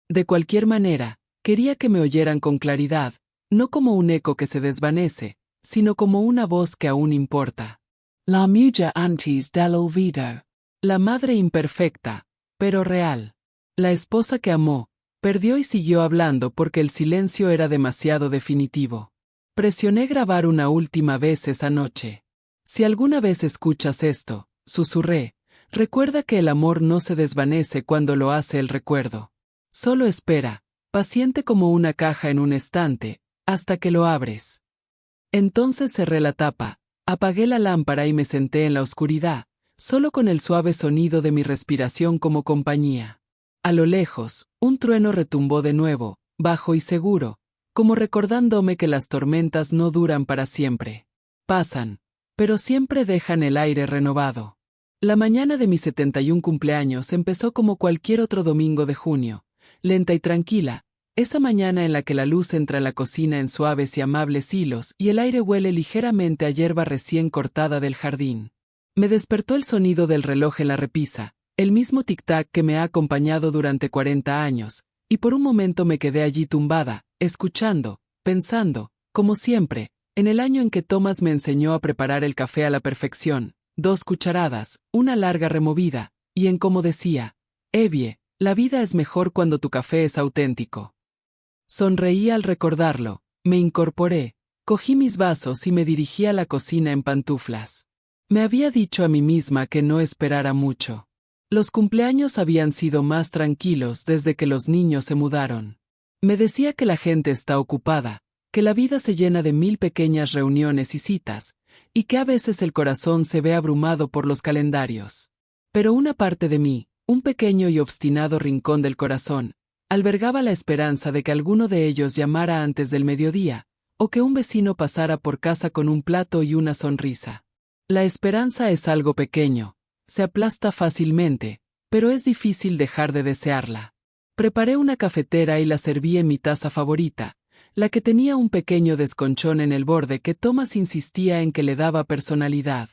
De cualquier manera, quería que me oyeran con claridad, no como un eco que se desvanece, sino como una voz que aún importa. La mujer antes del olvido. La madre imperfecta, pero real. La esposa que amó, perdió y siguió hablando porque el silencio era demasiado definitivo. Presioné grabar una última vez esa noche. Si alguna vez escuchas esto, susurré, recuerda que el amor no se desvanece cuando lo hace el recuerdo. Solo espera, paciente como una caja en un estante, hasta que lo abres. Entonces cerré la tapa, apagué la lámpara y me senté en la oscuridad, solo con el suave sonido de mi respiración como compañía. A lo lejos, un trueno retumbó de nuevo, bajo y seguro, como recordándome que las tormentas no duran para siempre. Pasan, pero siempre dejan el aire renovado. La mañana de mi 71 cumpleaños empezó como cualquier otro domingo de junio, lenta y tranquila, esa mañana en la que la luz entra en la cocina en suaves y amables hilos y el aire huele ligeramente a hierba recién cortada del jardín. Me despertó el sonido del reloj en la repisa, el mismo tic-tac que me ha acompañado durante 40 años, y por un momento me quedé allí tumbada, escuchando, pensando, como siempre, en el año en que Thomas me enseñó a preparar el café a la perfección, 2 cucharadas, una larga removida, y en cómo decía, Evie, la vida es mejor cuando tu café es auténtico. Sonreí al recordarlo, me incorporé, cogí mis vasos y me dirigí a la cocina en pantuflas. Me había dicho a mí misma que no esperara mucho. Los cumpleaños habían sido más tranquilos desde que los niños se mudaron. Me decía que la gente está ocupada, que la vida se llena de 1000 pequeñas reuniones y citas, y que a veces el corazón se ve abrumado por los calendarios. Pero una parte de mí, un pequeño y obstinado rincón del corazón, albergaba la esperanza de que alguno de ellos llamara antes del mediodía, o que un vecino pasara por casa con un plato y una sonrisa. La esperanza es algo pequeño, se aplasta fácilmente, pero es difícil dejar de desearla. Preparé una cafetera y la serví en mi taza favorita, la que tenía un pequeño desconchón en el borde que Thomas insistía en que le daba personalidad.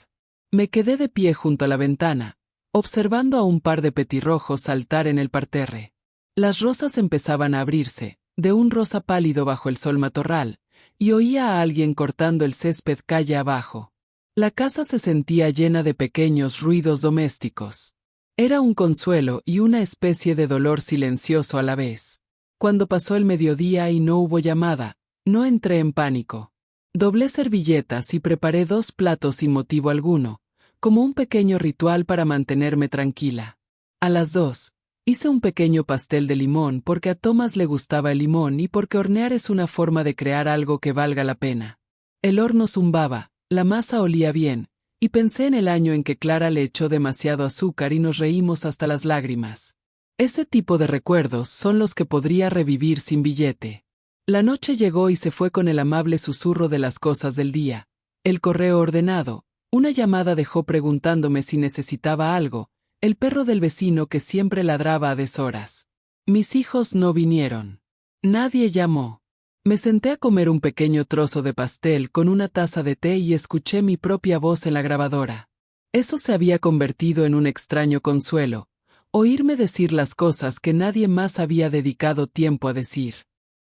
Me quedé de pie junto a la ventana, observando a un par de petirrojos saltar en el parterre. Las rosas empezaban a abrirse, de un rosa pálido bajo el sol matorral, y oía a alguien cortando el césped calle abajo. La casa se sentía llena de pequeños ruidos domésticos. Era un consuelo y una especie de dolor silencioso a la vez. Cuando pasó el mediodía y no hubo llamada, no entré en pánico. Doblé servilletas y preparé 2 platos sin motivo alguno, como un pequeño ritual para mantenerme tranquila. A las 2, hice un pequeño pastel de limón porque a Thomas le gustaba el limón y porque hornear es una forma de crear algo que valga la pena. El horno zumbaba, la masa olía bien, y pensé en el año en que Clara le echó demasiado azúcar y nos reímos hasta las lágrimas. Ese tipo de recuerdos son los que podría revivir sin billete. La noche llegó y se fue con el amable susurro de las cosas del día, el correo ordenado, una llamada dejó preguntándome si necesitaba algo, el perro del vecino que siempre ladraba a deshoras. Mis hijos no vinieron. Nadie llamó. Me senté a comer un pequeño trozo de pastel con una taza de té y escuché mi propia voz en la grabadora. Eso se había convertido en un extraño consuelo, oírme decir las cosas que nadie más había dedicado tiempo a decir.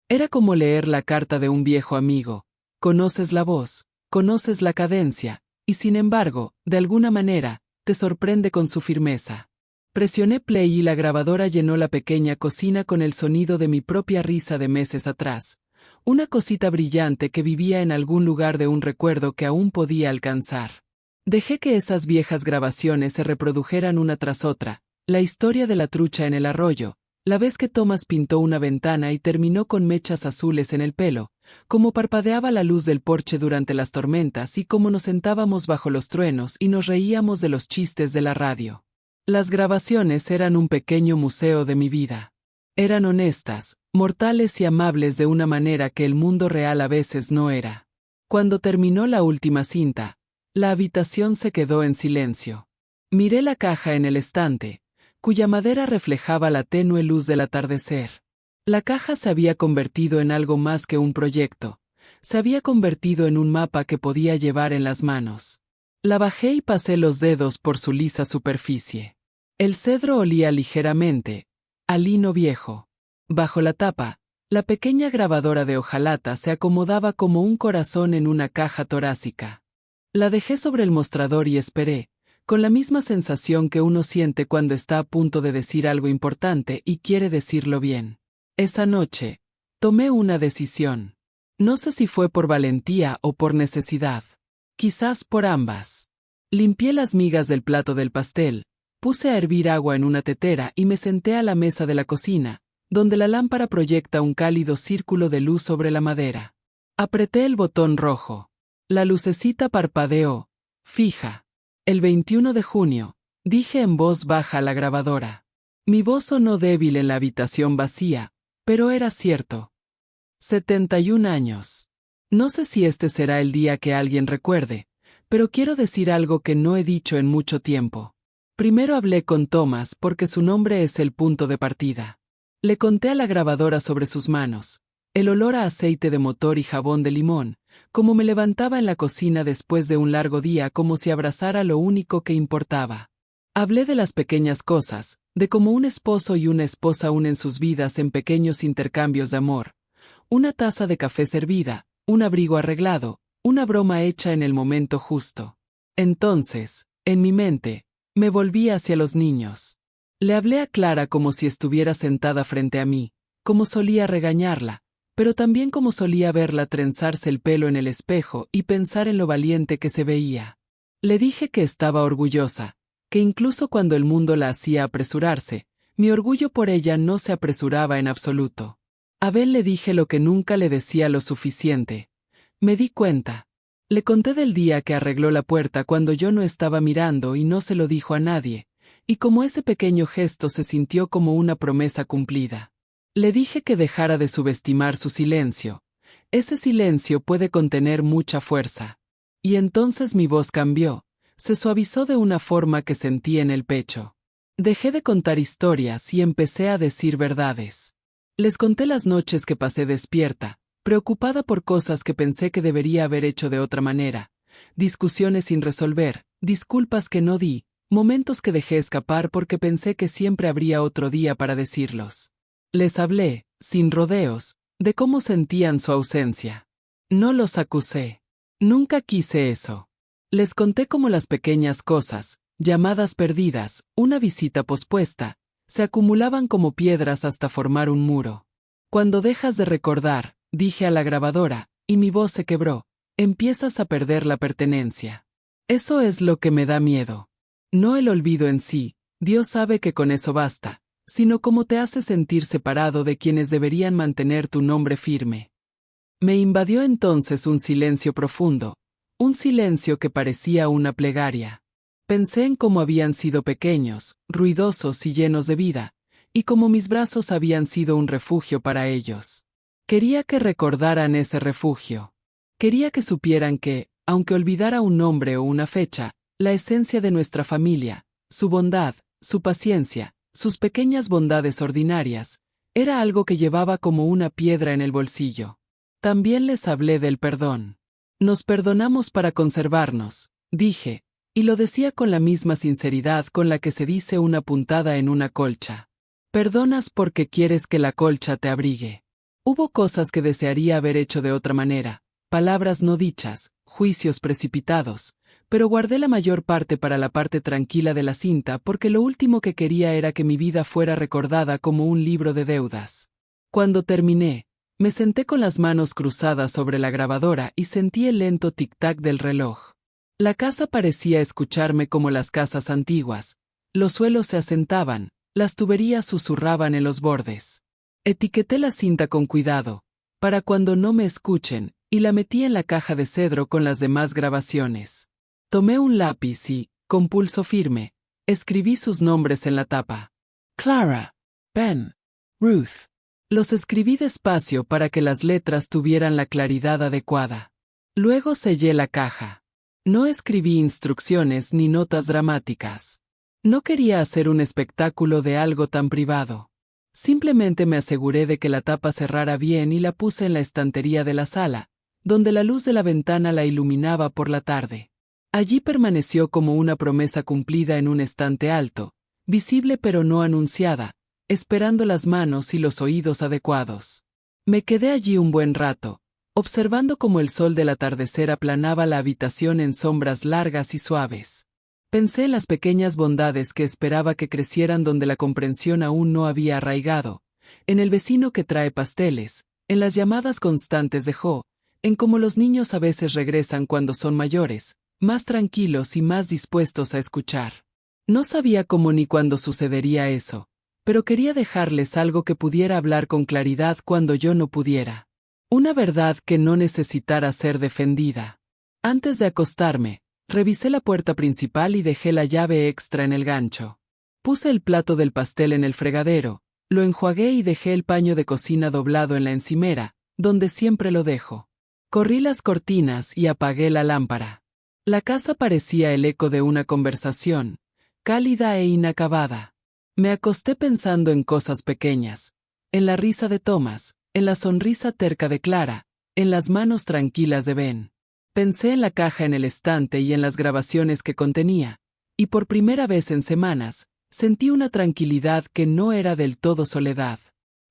Era como leer la carta de un viejo amigo. Conoces la voz, conoces la cadencia, y sin embargo, de alguna manera, te sorprende con su firmeza. Presioné play y la grabadora llenó la pequeña cocina con el sonido de mi propia risa de meses atrás. Una cosita brillante que vivía en algún lugar de un recuerdo que aún podía alcanzar. Dejé que esas viejas grabaciones se reprodujeran una tras otra, la historia de la trucha en el arroyo, La vez que Thomas pintó una ventana y terminó con mechas azules en el pelo, cómo parpadeaba la luz del porche durante las tormentas y cómo nos sentábamos bajo los truenos y nos reíamos de los chistes de la radio. Las grabaciones eran un pequeño museo de mi vida. Eran honestas, mortales y amables de una manera que el mundo real a veces no era. Cuando terminó la última cinta, la habitación se quedó en silencio. Miré la caja en el estante, cuya madera reflejaba la tenue luz del atardecer. La caja se había convertido en algo más que un proyecto. Se había convertido en un mapa que podía llevar en las manos. La bajé y pasé los dedos por su lisa superficie. El cedro olía ligeramente, a lino viejo. Bajo la tapa, la pequeña grabadora de hojalata se acomodaba como un corazón en una caja torácica. La dejé sobre el mostrador y esperé, con la misma sensación que uno siente cuando está a punto de decir algo importante y quiere decirlo bien. Esa noche, tomé una decisión. No sé si fue por valentía o por necesidad. Quizás por ambas. Limpié las migas del plato del pastel, puse a hervir agua en una tetera y me senté a la mesa de la cocina, donde la lámpara proyecta un cálido círculo de luz sobre la madera. Apreté el botón rojo. La lucecita parpadeó, fija. El 21 de junio, dije en voz baja a la grabadora. Mi voz sonó débil en la habitación vacía, pero era cierto. 71 años. No sé si este será el día que alguien recuerde, pero quiero decir algo que no he dicho en mucho tiempo. Primero hablé con Thomas porque su nombre es el punto de partida. Le conté a la grabadora sobre sus manos, el olor a aceite de motor y jabón de limón, como me levantaba en la cocina después de un largo día como si abrazara lo único que importaba. Hablé de las pequeñas cosas, de cómo un esposo y una esposa unen sus vidas en pequeños intercambios de amor. Una taza de café servida, un abrigo arreglado, una broma hecha en el momento justo. Entonces, en mi mente, me volví hacia los niños. Le hablé a Clara como si estuviera sentada frente a mí, como solía regañarla, pero también como solía verla trenzarse el pelo en el espejo y pensar en lo valiente que se veía. Le dije que estaba orgullosa, que incluso cuando el mundo la hacía apresurarse, mi orgullo por ella no se apresuraba en absoluto. A Bel le dije lo que nunca le decía lo suficiente. Me di cuenta. Le conté del día que arregló la puerta cuando yo no estaba mirando y no se lo dijo a nadie, y como ese pequeño gesto se sintió como una promesa cumplida. Le dije que dejara de subestimar su silencio. Ese silencio puede contener mucha fuerza. Y entonces mi voz cambió, se suavizó de una forma que sentí en el pecho. Dejé de contar historias y empecé a decir verdades. Les conté las noches que pasé despierta, preocupada por cosas que pensé que debería haber hecho de otra manera, discusiones sin resolver, disculpas que no di, momentos que dejé escapar porque pensé que siempre habría otro día para decirlos. Les hablé, sin rodeos, de cómo sentían su ausencia. No los acusé. Nunca quise eso. Les conté cómo las pequeñas cosas, llamadas perdidas, una visita pospuesta, se acumulaban como piedras hasta formar un muro. Cuando dejas de recordar, dije a la grabadora, y mi voz se quebró, empiezas a perder la pertenencia. Eso es lo que me da miedo. No el olvido en sí, Dios sabe que con eso basta, sino cómo te hace sentir separado de quienes deberían mantener tu nombre firme. Me invadió entonces un silencio profundo, un silencio que parecía una plegaria. Pensé en cómo habían sido pequeños, ruidosos y llenos de vida, y cómo mis brazos habían sido un refugio para ellos. Quería que recordaran ese refugio. Quería que supieran que, aunque olvidara un nombre o una fecha, la esencia de nuestra familia, su bondad, su paciencia, sus pequeñas bondades ordinarias, era algo que llevaba como una piedra en el bolsillo. También les hablé del perdón. Nos perdonamos para conservarnos, dije, y lo decía con la misma sinceridad con la que se dice una puntada en una colcha. Perdonas porque quieres que la colcha te abrigue. Hubo cosas que desearía haber hecho de otra manera, palabras no dichas, juicios precipitados, pero guardé la mayor parte para la parte tranquila de la cinta porque lo último que quería era que mi vida fuera recordada como un libro de deudas. Cuando terminé, me senté con las manos cruzadas sobre la grabadora y sentí el lento tic-tac del reloj. La casa parecía escucharme como las casas antiguas. Los suelos se asentaban, Las tuberías susurraban en los bordes. Etiqueté la cinta con cuidado, para cuando no me escuchen, y la metí en la caja de cedro con las demás grabaciones. Tomé un lápiz y, con pulso firme, escribí sus nombres en la tapa. Clara, Ben, Ruth. Los escribí despacio para que las letras tuvieran la claridad adecuada. Luego sellé la caja. No escribí instrucciones ni notas dramáticas. No quería hacer un espectáculo de algo tan privado. Simplemente me aseguré de que la tapa cerrara bien y la puse en la estantería de la sala, donde la luz de la ventana la iluminaba por la tarde. Allí permaneció como una promesa cumplida en un estante alto, visible pero no anunciada, esperando las manos y los oídos adecuados. Me quedé allí un buen rato, observando cómo el sol del atardecer aplanaba la habitación en sombras largas y suaves. Pensé en las pequeñas bondades que esperaba que crecieran donde la comprensión aún no había arraigado, en el vecino que trae pasteles, en las llamadas constantes de Jo, en cómo los niños a veces regresan cuando son mayores, más tranquilos y más dispuestos a escuchar. No sabía cómo ni cuándo sucedería eso, pero quería dejarles algo que pudiera hablar con claridad cuando yo no pudiera. Una verdad que no necesitara ser defendida. Antes de acostarme, revisé la puerta principal y dejé la llave extra en el gancho. Puse el plato del pastel en el fregadero, lo enjuagué y dejé el paño de cocina doblado en la encimera, donde siempre lo dejo. Corrí las cortinas y apagué la lámpara. La casa parecía el eco de una conversación, cálida e inacabada. Me acosté pensando en cosas pequeñas, en la risa de Thomas, en la sonrisa terca de Clara, en las manos tranquilas de Ben. Pensé en la caja en el estante y en las grabaciones que contenía, y por primera vez en semanas, sentí una tranquilidad que no era del todo soledad.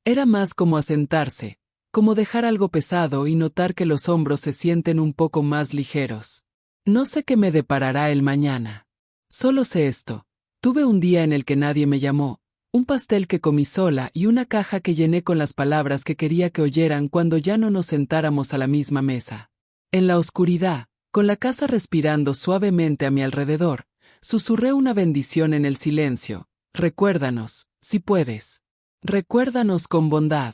Era más como asentarse, como dejar algo pesado y notar que los hombros se sienten un poco más ligeros. No sé qué me deparará el mañana. Solo sé esto. Tuve un día en el que nadie me llamó, un pastel que comí sola y una caja que llené con las palabras que quería que oyeran cuando ya no nos sentáramos a la misma mesa. En la oscuridad, con la casa respirando suavemente a mi alrededor, susurré una bendición en el silencio. Recuérdanos, si puedes. Recuérdanos con bondad.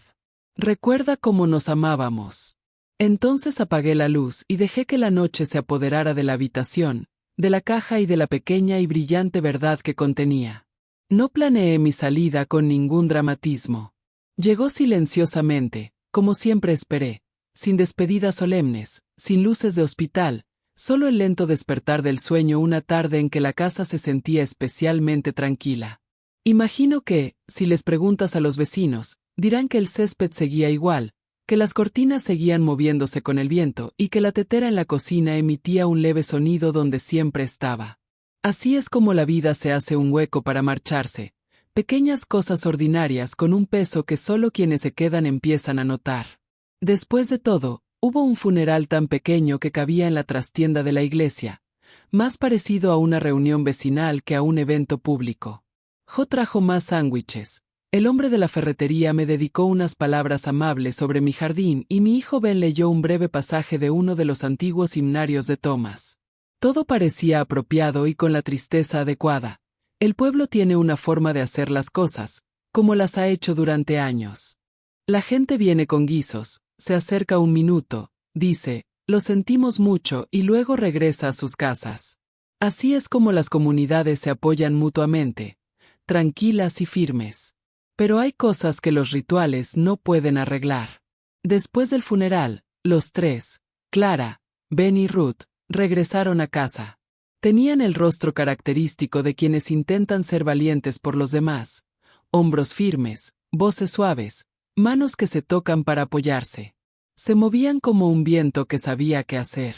Recuerda cómo nos amábamos. Entonces apagué la luz y dejé que la noche se apoderara de la habitación, de la caja y de la pequeña y brillante verdad que contenía. No planeé mi salida con ningún dramatismo. Llegó silenciosamente, como siempre esperé, sin despedidas solemnes, sin luces de hospital, solo el lento despertar del sueño una tarde en que la casa se sentía especialmente tranquila. Imagino que, si les preguntas a los vecinos, dirán que el césped seguía igual, que las cortinas seguían moviéndose con el viento y que la tetera en la cocina emitía un leve sonido donde siempre estaba. Así es como la vida se hace un hueco para marcharse, pequeñas cosas ordinarias con un peso que solo quienes se quedan empiezan a notar. Después de todo, hubo un funeral tan pequeño que cabía en la trastienda de la iglesia, más parecido a una reunión vecinal que a un evento público. Jo trajo más sándwiches. El hombre de la ferretería me dedicó unas palabras amables sobre mi jardín y mi hijo Ben leyó un breve pasaje de uno de los antiguos himnarios de Thomas. Todo parecía apropiado y con la tristeza adecuada. El pueblo tiene una forma de hacer las cosas, como las ha hecho durante años. La gente viene con guisos, se acerca un minuto, dice, lo sentimos mucho y luego regresa a sus casas. Así es como las comunidades se apoyan mutuamente, tranquilas y firmes. Pero hay cosas que los rituales no pueden arreglar. Después del funeral, los tres, Clara, Ben y Ruth, regresaron a casa. Tenían el rostro característico de quienes intentan ser valientes por los demás, hombros firmes, voces suaves, manos que se tocan para apoyarse. Se movían como un viento que sabía qué hacer.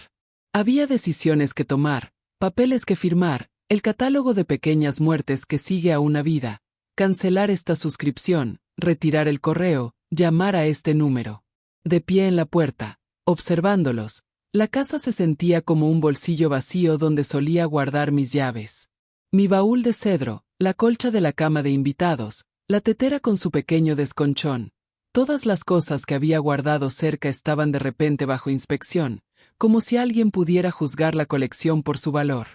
Había decisiones que tomar, papeles que firmar, el catálogo de pequeñas muertes que sigue a una vida. Cancelar esta suscripción, retirar el correo, llamar a este número. De pie en la puerta, observándolos, la casa se sentía como un bolsillo vacío donde solía guardar mis llaves. Mi baúl de cedro, la colcha de la cama de invitados, la tetera con su pequeño desconchón. Todas las cosas que había guardado cerca estaban de repente bajo inspección, como si alguien pudiera juzgar la colección por su valor.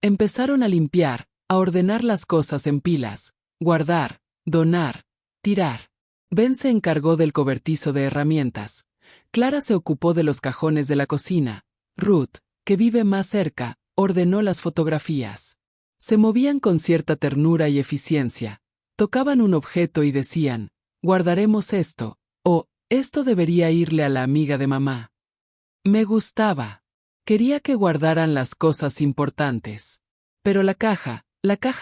Empezaron a limpiar, a ordenar las cosas en pilas. Guardar, donar, tirar. Ben se encargó del cobertizo de herramientas. Clara se ocupó de los cajones de la cocina. Ruth, que vive más cerca, ordenó las fotografías. Se movían con cierta ternura y eficiencia. Tocaban un objeto y decían, guardaremos esto, o, esto debería irle a la amiga de mamá. Me gustaba. Quería que guardaran las cosas importantes. Pero la caja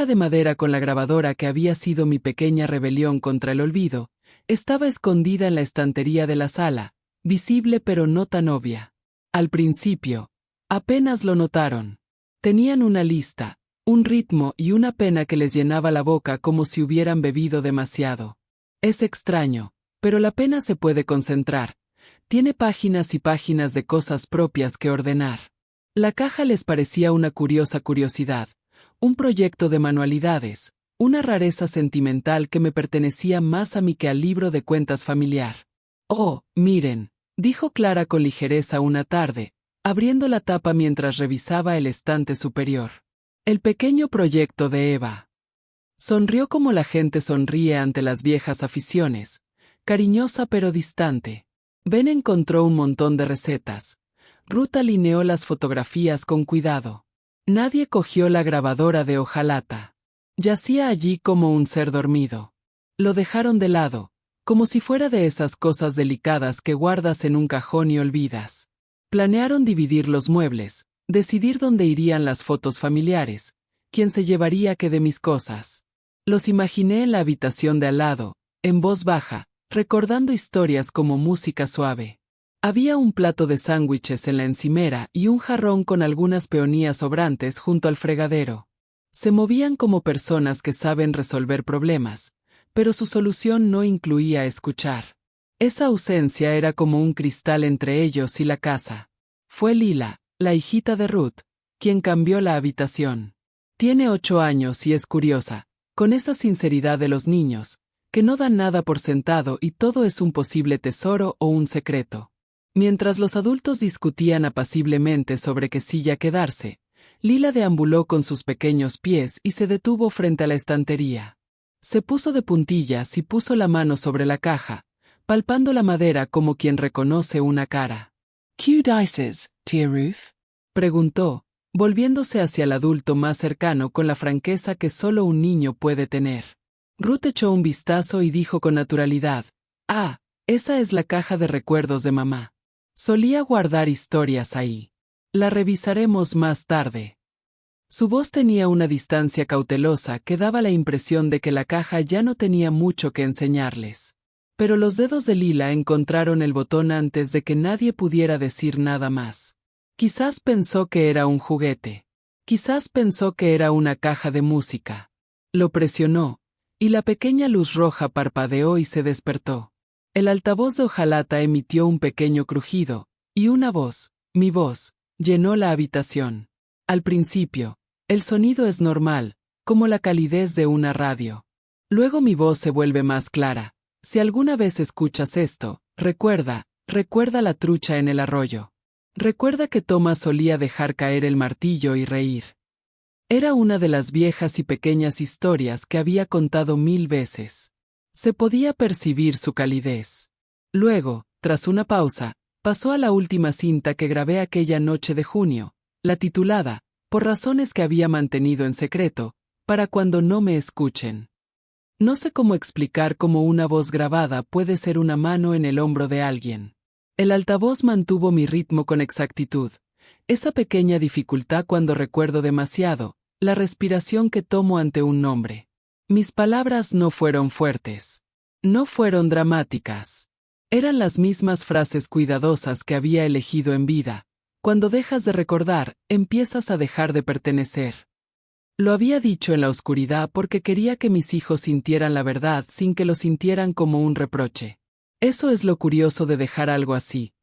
de madera con la grabadora que había sido mi pequeña rebelión contra el olvido, estaba escondida en la estantería de la sala, visible pero no tan obvia. Al principio, apenas lo notaron. Tenían una lista, un ritmo y una pena que les llenaba la boca como si hubieran bebido demasiado. Es extraño, pero la pena se puede concentrar. Tiene páginas y páginas de cosas propias que ordenar. La caja les parecía una curiosa curiosidad, un proyecto de manualidades, una rareza sentimental que me pertenecía más a mí que al libro de cuentas familiar. Oh, miren, dijo Clara con ligereza una tarde, abriendo la tapa mientras revisaba el estante superior. El pequeño proyecto de Eva. Sonrió como la gente sonríe ante las viejas aficiones, cariñosa pero distante. Ben encontró un montón de recetas. Ruth alineó las fotografías con cuidado. Nadie cogió la grabadora de hojalata. Yacía allí como un ser dormido. Lo dejaron de lado, como si fuera de esas cosas delicadas que guardas en un cajón y olvidas. Planearon dividir los muebles, decidir dónde irían las fotos familiares, quién se llevaría qué de mis cosas. Los imaginé en la habitación de al lado, en voz baja, recordando historias como música suave. Había un plato de sándwiches en la encimera y un jarrón con algunas peonías sobrantes junto al fregadero. Se movían como personas que saben resolver problemas, pero su solución no incluía escuchar. Esa ausencia era como un cristal entre ellos y la casa. Fue Lila, la hijita de Ruth, quien cambió la habitación. Tiene 8 años y es curiosa, con esa sinceridad de los niños, que no dan nada por sentado y todo es un posible tesoro o un secreto. Mientras los adultos discutían apaciblemente sobre qué silla quedarse, Lila deambuló con sus pequeños pies y se detuvo frente a la estantería. Se puso de puntillas y puso la mano sobre la caja, palpando la madera como quien reconoce una cara. ¿Qué dices, tía Ruth? Preguntó, volviéndose hacia el adulto más cercano con la franqueza que solo un niño puede tener. Ruth echó un vistazo y dijo con naturalidad, «Ah, esa es la caja de recuerdos de mamá. Solía guardar historias ahí. La revisaremos más tarde». Su voz tenía una distancia cautelosa que daba la impresión de que la caja ya no tenía mucho que enseñarles. Pero los dedos de Lila encontraron el botón antes de que nadie pudiera decir nada más. Quizás pensó que era un juguete. Quizás pensó que era una caja de música. Lo presionó, y la pequeña luz roja parpadeó y se despertó. El altavoz de hojalata emitió un pequeño crujido, y una voz, mi voz, llenó la habitación. Al principio, el sonido es normal, como la calidez de una radio. Luego mi voz se vuelve más clara. Si alguna vez escuchas esto, recuerda la trucha en el arroyo. Recuerda que Thomas solía dejar caer el martillo y reír. Era una de las viejas y pequeñas historias que había contado 1000 veces. Se podía percibir su calidez. Luego, tras una pausa, pasó a la última cinta que grabé aquella noche de junio, la titulada, por razones que había mantenido en secreto, para cuando no me escuchen. No sé cómo explicar cómo una voz grabada puede ser una mano en el hombro de alguien. El altavoz mantuvo mi ritmo con exactitud. Esa pequeña dificultad cuando recuerdo demasiado, la respiración que tomo ante un nombre. Mis palabras no fueron fuertes. No fueron dramáticas. Eran las mismas frases cuidadosas que había elegido en vida. Cuando dejas de recordar, empiezas a dejar de pertenecer. Lo había dicho en la oscuridad porque quería que mis hijos sintieran la verdad sin que lo sintieran como un reproche. Eso es lo curioso de dejar algo así.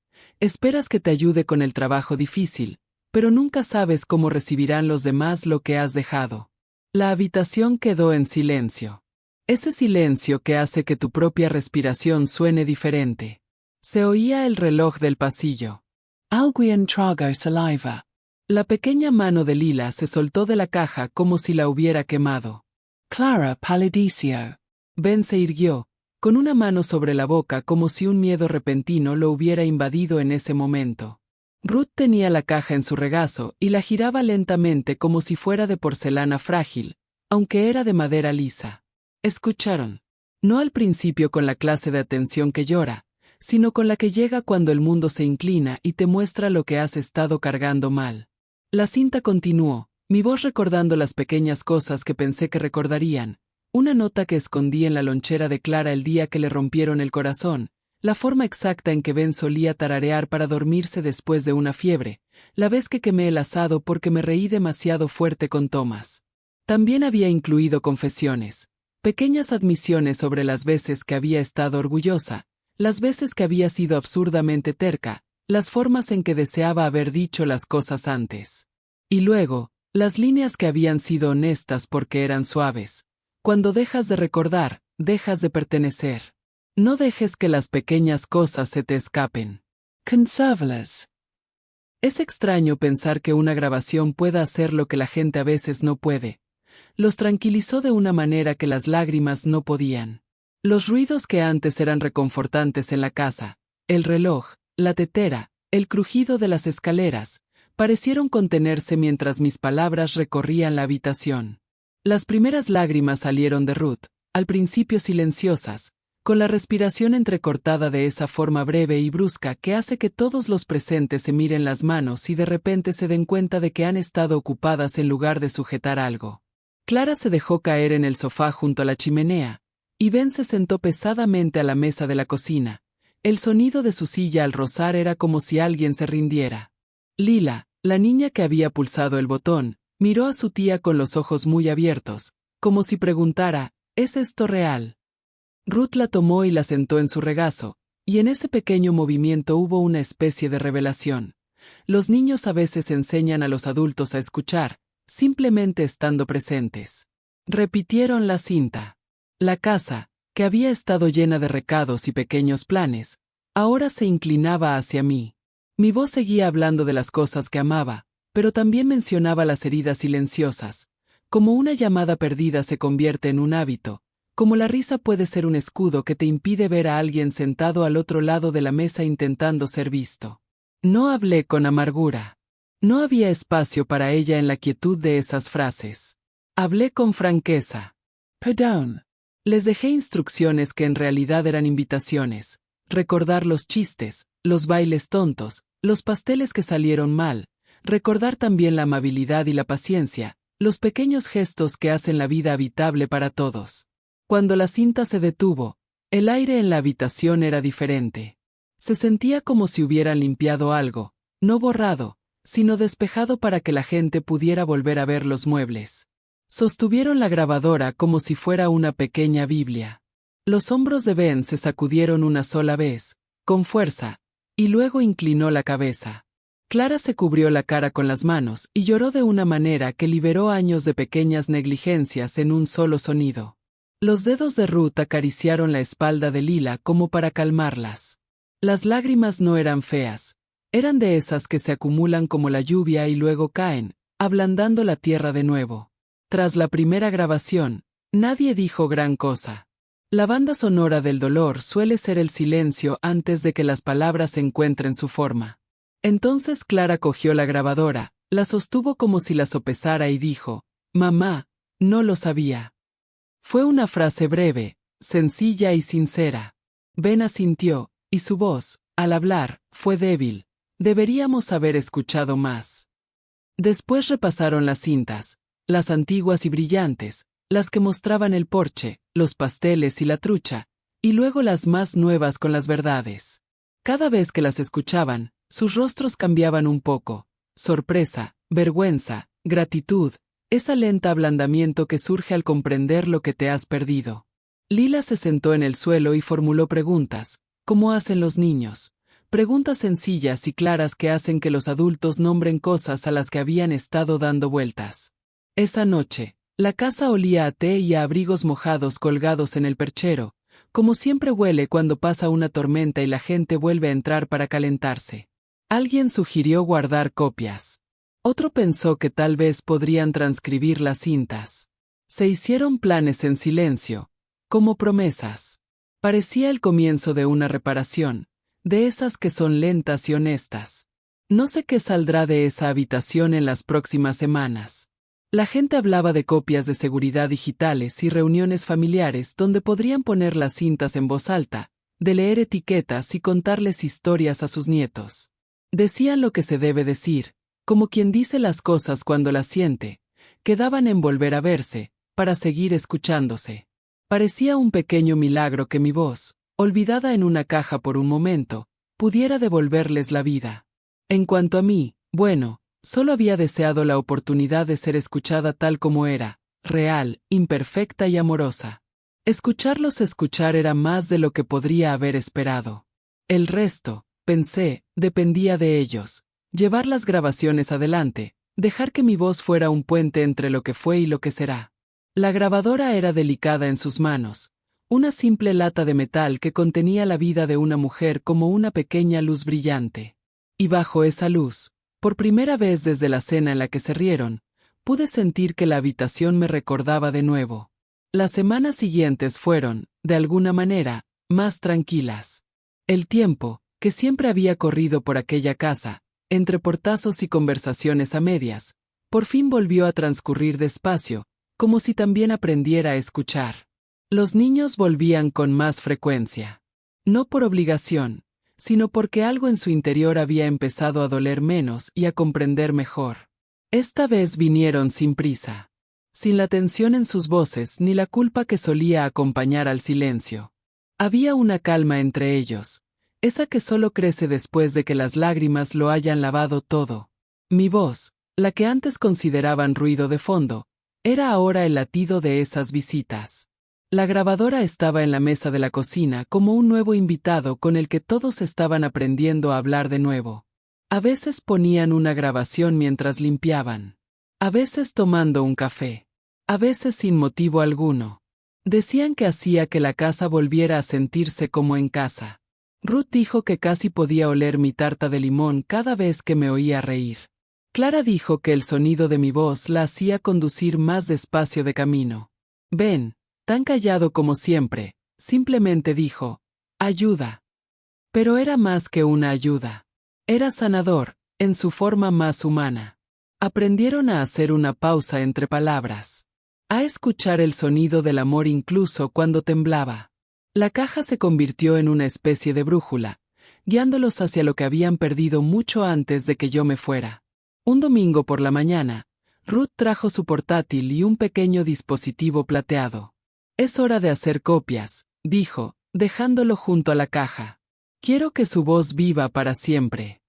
Esperas que te ayude con el trabajo difícil, pero nunca sabes cómo recibirán los demás lo que has dejado. La habitación quedó en silencio. Ese silencio que hace que tu propia respiración suene diferente. Se oía el reloj del pasillo. Alguien tragó saliva. La pequeña mano de Lila se soltó de la caja como si la hubiera quemado. Clara palideció. Ben se irguió, con una mano sobre la boca como si un miedo repentino lo hubiera invadido en ese momento. Ruth tenía la caja en su regazo y la giraba lentamente como si fuera de porcelana frágil, aunque era de madera lisa. Escucharon. No al principio con la clase de atención que llora, sino con la que llega cuando el mundo se inclina y te muestra lo que has estado cargando mal. La cinta continuó, mi voz recordando las pequeñas cosas que pensé que recordarían, una nota que escondí en la lonchera de Clara el día que le rompieron el corazón, la forma exacta en que Ben solía tararear para dormirse después de una fiebre, la vez que quemé el asado porque me reí demasiado fuerte con Thomas. También había incluido confesiones, pequeñas admisiones sobre las veces que había estado orgullosa, las veces que había sido absurdamente terca, las formas en que deseaba haber dicho las cosas antes. Y luego, las líneas que habían sido honestas porque eran suaves. Cuando dejas de recordar, dejas de pertenecer. No dejes que las pequeñas cosas se te escapen. Consérvalas. Es extraño pensar que una grabación pueda hacer lo que la gente a veces no puede. Los tranquilizó de una manera que las lágrimas no podían. Los ruidos que antes eran reconfortantes en la casa, el reloj, la tetera, el crujido de las escaleras, parecieron contenerse mientras mis palabras recorrían la habitación. Las primeras lágrimas salieron de Ruth, al principio silenciosas, con la respiración entrecortada de esa forma breve y brusca que hace que todos los presentes se miren las manos y de repente se den cuenta de que han estado ocupadas en lugar de sujetar algo. Clara se dejó caer en el sofá junto a la chimenea, y Ben se sentó pesadamente a la mesa de la cocina. El sonido de su silla al rozar era como si alguien se rindiera. Lila, la niña que había pulsado el botón, miró a su tía con los ojos muy abiertos, como si preguntara, ¿es esto real? Ruth la tomó y la sentó en su regazo, y en ese pequeño movimiento hubo una especie de revelación. Los niños a veces enseñan a los adultos a escuchar, simplemente estando presentes. Repitieron la cinta. La casa, que había estado llena de recados y pequeños planes, ahora se inclinaba hacia mí. Mi voz seguía hablando de las cosas que amaba, pero también mencionaba las heridas silenciosas. Como una llamada perdida se convierte en un hábito, como la risa puede ser un escudo que te impide ver a alguien sentado al otro lado de la mesa intentando ser visto. No hablé con amargura. No había espacio para ella en la quietud de esas frases. Hablé con franqueza. Perdón. Les dejé instrucciones que en realidad eran invitaciones. Recordar los chistes, los bailes tontos, los pasteles que salieron mal. Recordar también la amabilidad y la paciencia, los pequeños gestos que hacen la vida habitable para todos. Cuando la cinta se detuvo, el aire en la habitación era diferente. Se sentía como si hubieran limpiado algo, no borrado, sino despejado para que la gente pudiera volver a ver los muebles. Sostuvieron la grabadora como si fuera una pequeña Biblia. Los hombros de Ben se sacudieron una sola vez, con fuerza, y luego inclinó la cabeza. Clara se cubrió la cara con las manos y lloró de una manera que liberó años de pequeñas negligencias en un solo sonido. Los dedos de Ruth acariciaron la espalda de Lila como para calmarlas. Las lágrimas no eran feas, eran de esas que se acumulan como la lluvia y luego caen, ablandando la tierra de nuevo. Tras la primera grabación, nadie dijo gran cosa. La banda sonora del dolor suele ser el silencio antes de que las palabras encuentren su forma. Entonces Clara cogió la grabadora, la sostuvo como si la sopesara y dijo, «Mamá, no lo sabía». Fue una frase breve, sencilla y sincera. Ben asintió, y su voz, al hablar, fue débil. Deberíamos haber escuchado más. Después repasaron las cintas, las antiguas y brillantes, las que mostraban el porche, los pasteles y la trucha, y luego las más nuevas con las verdades. Cada vez que las escuchaban, sus rostros cambiaban un poco. Sorpresa, vergüenza, gratitud, ese lento ablandamiento que surge al comprender lo que te has perdido. Lila se sentó en el suelo y formuló preguntas, como hacen los niños. Preguntas sencillas y claras que hacen que los adultos nombren cosas a las que habían estado dando vueltas. Esa noche, la casa olía a té y a abrigos mojados colgados en el perchero, como siempre huele cuando pasa una tormenta y la gente vuelve a entrar para calentarse. Alguien sugirió guardar copias. Otro pensó que tal vez podrían transcribir las cintas. Se hicieron planes en silencio, como promesas. Parecía el comienzo de una reparación, de esas que son lentas y honestas. No sé qué saldrá de esa habitación en las próximas semanas. La gente hablaba de copias de seguridad digitales y reuniones familiares donde podrían poner las cintas en voz alta, de leer etiquetas y contarles historias a sus nietos. Decían lo que se debe decir, como quien dice las cosas cuando las siente. Quedaban en volver a verse, para seguir escuchándose. Parecía un pequeño milagro que mi voz, olvidada en una caja por un momento, pudiera devolverles la vida. En cuanto a mí, bueno, solo había deseado la oportunidad de ser escuchada tal como era, real, imperfecta y amorosa. Escucharlos escuchar era más de lo que podría haber esperado. El resto, pensé, dependía de ellos. Llevar las grabaciones adelante, dejar que mi voz fuera un puente entre lo que fue y lo que será. La grabadora era delicada en sus manos, una simple lata de metal que contenía la vida de una mujer como una pequeña luz brillante. Y bajo esa luz, por primera vez desde la cena en la que se rieron, pude sentir que la habitación me recordaba de nuevo. Las semanas siguientes fueron, de alguna manera, más tranquilas. El tiempo, que siempre había corrido por aquella casa, entre portazos y conversaciones a medias, por fin volvió a transcurrir despacio, como si también aprendiera a escuchar. Los niños volvían con más frecuencia. No por obligación, sino porque algo en su interior había empezado a doler menos y a comprender mejor. Esta vez vinieron sin prisa, sin la tensión en sus voces ni la culpa que solía acompañar al silencio. Había una calma entre ellos, esa que solo crece después de que las lágrimas lo hayan lavado todo. Mi voz, la que antes consideraban ruido de fondo, era ahora el latido de esas visitas. La grabadora estaba en la mesa de la cocina como un nuevo invitado con el que todos estaban aprendiendo a hablar de nuevo. A veces ponían una grabación mientras limpiaban. A veces tomando un café. A veces sin motivo alguno. Decían que hacía que la casa volviera a sentirse como en casa. Ruth dijo que casi podía oler mi tarta de limón cada vez que me oía reír. Clara dijo que el sonido de mi voz la hacía conducir más despacio de camino. Ben, tan callado como siempre, simplemente dijo, ayuda. Pero era más que una ayuda. Era sanador, en su forma más humana. Aprendieron a hacer una pausa entre palabras. A escuchar el sonido del amor incluso cuando temblaba. La caja se convirtió en una especie de brújula, guiándolos hacia lo que habían perdido mucho antes de que yo me fuera. Un domingo por la mañana, Ruth trajo su portátil y un pequeño dispositivo plateado. Es hora de hacer copias, dijo, dejándolo junto a la caja. Quiero que su voz viva para siempre.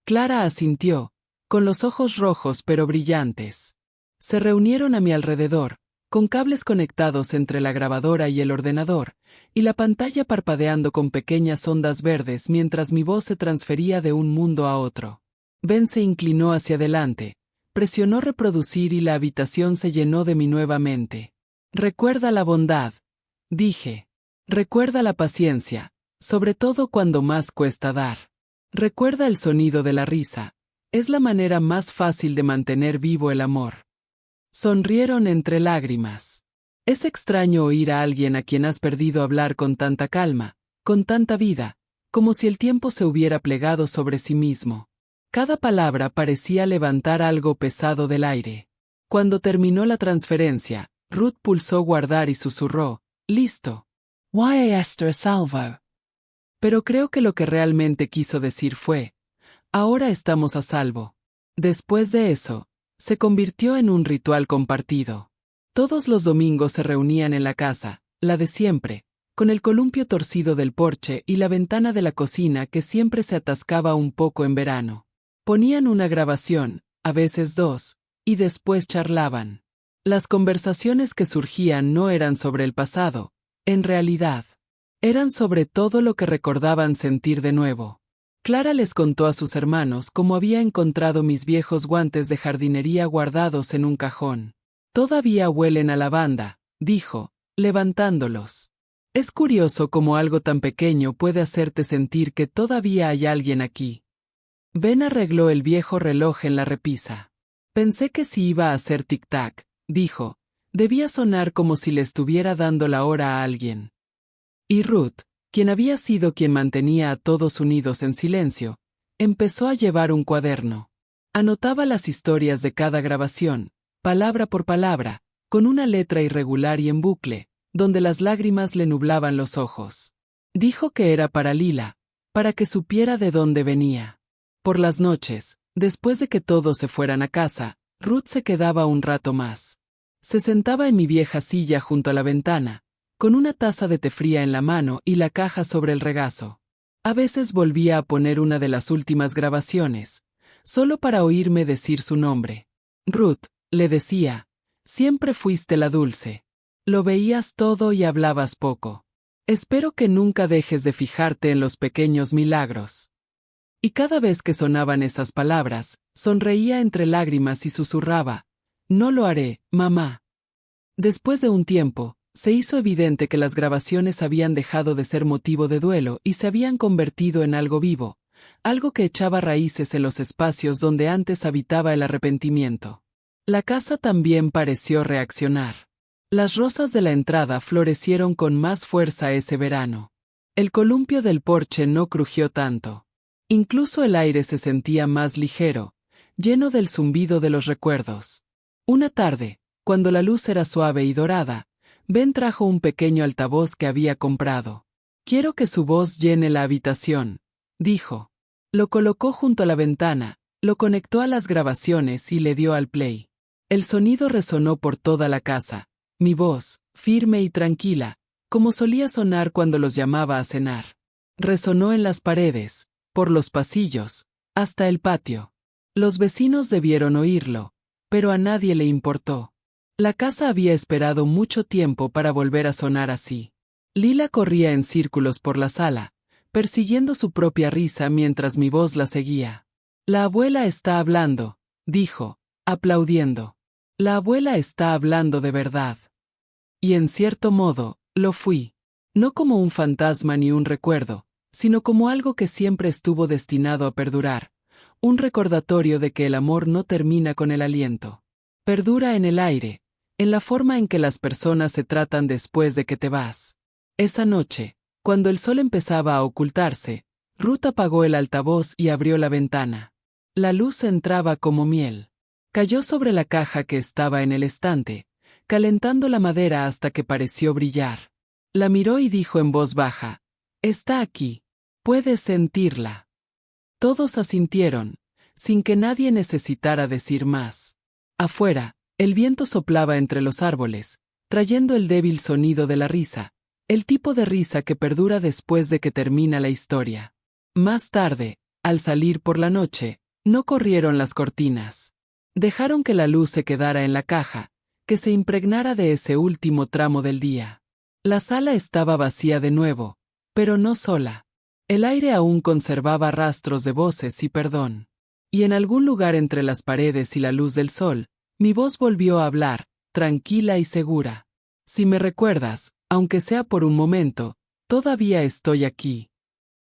Clara asintió, con los ojos rojos pero brillantes. Se reunieron a mi alrededor, con cables conectados entre la grabadora y el ordenador, y la pantalla parpadeando con pequeñas ondas verdes mientras mi voz se transfería de un mundo a otro. Ben se inclinó hacia adelante, presionó reproducir y la habitación se llenó de mi nueva mente. Recuerda la bondad, dije. Recuerda la paciencia, sobre todo cuando más cuesta dar. Recuerda el sonido de la risa, es la manera más fácil de mantener vivo el amor. Sonrieron entre lágrimas. Es extraño oír a alguien a quien has perdido hablar con tanta calma, con tanta vida, como si el tiempo se hubiera plegado sobre sí mismo. Cada palabra parecía levantar algo pesado del aire. Cuando terminó la transferencia, Ruth pulsó guardar y susurró, listo. Why Esther salvo. Pero creo que lo que realmente quiso decir fue, ahora estamos a salvo. Después de eso, se convirtió en un ritual compartido. Todos los domingos se reunían en la casa, la de siempre, con el columpio torcido del porche y la ventana de la cocina que siempre se atascaba un poco en verano. Ponían una grabación, a veces dos, y después charlaban. Las conversaciones que surgían no eran sobre el pasado, en realidad. Eran sobre todo lo que recordaban sentir de nuevo. Clara les contó a sus hermanos cómo había encontrado mis viejos guantes de jardinería guardados en un cajón. Todavía huelen a lavanda, dijo, levantándolos. Es curioso cómo algo tan pequeño puede hacerte sentir que todavía hay alguien aquí. Ben arregló el viejo reloj en la repisa. Pensé que sí iba a hacer tic-tac, dijo, Debía sonar como si le estuviera dando la hora a alguien. Y Ruth, quien había sido quien mantenía a todos unidos en silencio, empezó a llevar un cuaderno. Anotaba las historias de cada grabación, palabra por palabra, con una letra irregular y en bucle, donde las lágrimas le nublaban los ojos. Dijo que era para Lila, para que supiera de dónde venía. Por las noches, después de que todos se fueran a casa, Ruth se quedaba un rato más. Se sentaba en mi vieja silla junto a la ventana, con una taza de té fría en la mano y la caja sobre el regazo. A veces volvía a poner una de las últimas grabaciones, solo para oírme decir su nombre. Ruth, le decía, siempre fuiste la dulce. Lo veías todo y hablabas poco. Espero que nunca dejes de fijarte en los pequeños milagros. Y cada vez que sonaban esas palabras, sonreía entre lágrimas y susurraba, no lo haré, mamá. Después de un tiempo, se hizo evidente que las grabaciones habían dejado de ser motivo de duelo y se habían convertido en algo vivo, algo que echaba raíces en los espacios donde antes habitaba el arrepentimiento. La casa también pareció reaccionar. Las rosas de la entrada florecieron con más fuerza ese verano. El columpio del porche no crujió tanto. Incluso el aire se sentía más ligero, lleno del zumbido de los recuerdos. Una tarde, cuando la luz era suave y dorada, Ben trajo un pequeño altavoz que había comprado. Quiero que su voz llene la habitación, dijo. Lo colocó junto a la ventana, lo conectó a las grabaciones y le dio al play. El sonido resonó por toda la casa. Mi voz, firme y tranquila, como solía sonar cuando los llamaba a cenar. Resonó en las paredes, por los pasillos, hasta el patio. Los vecinos debieron oírlo, pero a nadie le importó. La casa había esperado mucho tiempo para volver a sonar así. Lila corría en círculos por la sala, persiguiendo su propia risa mientras mi voz la seguía. La abuela está hablando, dijo, aplaudiendo. La abuela está hablando de verdad. Y en cierto modo, lo fui. No como un fantasma ni un recuerdo, sino como algo que siempre estuvo destinado a perdurar, un recordatorio de que el amor no termina con el aliento. Perdura en el aire, en la forma en que las personas se tratan después de que te vas. Esa noche, cuando el sol empezaba a ocultarse, Ruth apagó el altavoz y abrió la ventana. La luz entraba como miel. Cayó sobre la caja que estaba en el estante, calentando la madera hasta que pareció brillar. La miró y dijo en voz baja, «Está aquí. Puedes sentirla». Todos asintieron, sin que nadie necesitara decir más. Afuera, el viento soplaba entre los árboles, trayendo el débil sonido de la risa, el tipo de risa que perdura después de que termina la historia. Más tarde, al salir por la noche, no corrieron las cortinas. Dejaron que la luz se quedara en la caja, que se impregnara de ese último tramo del día. La sala estaba vacía de nuevo, pero no sola. El aire aún conservaba rastros de voces y perdón. Y en algún lugar entre las paredes y la luz del sol, mi voz volvió a hablar, tranquila y segura. Si me recuerdas, aunque sea por un momento, todavía estoy aquí.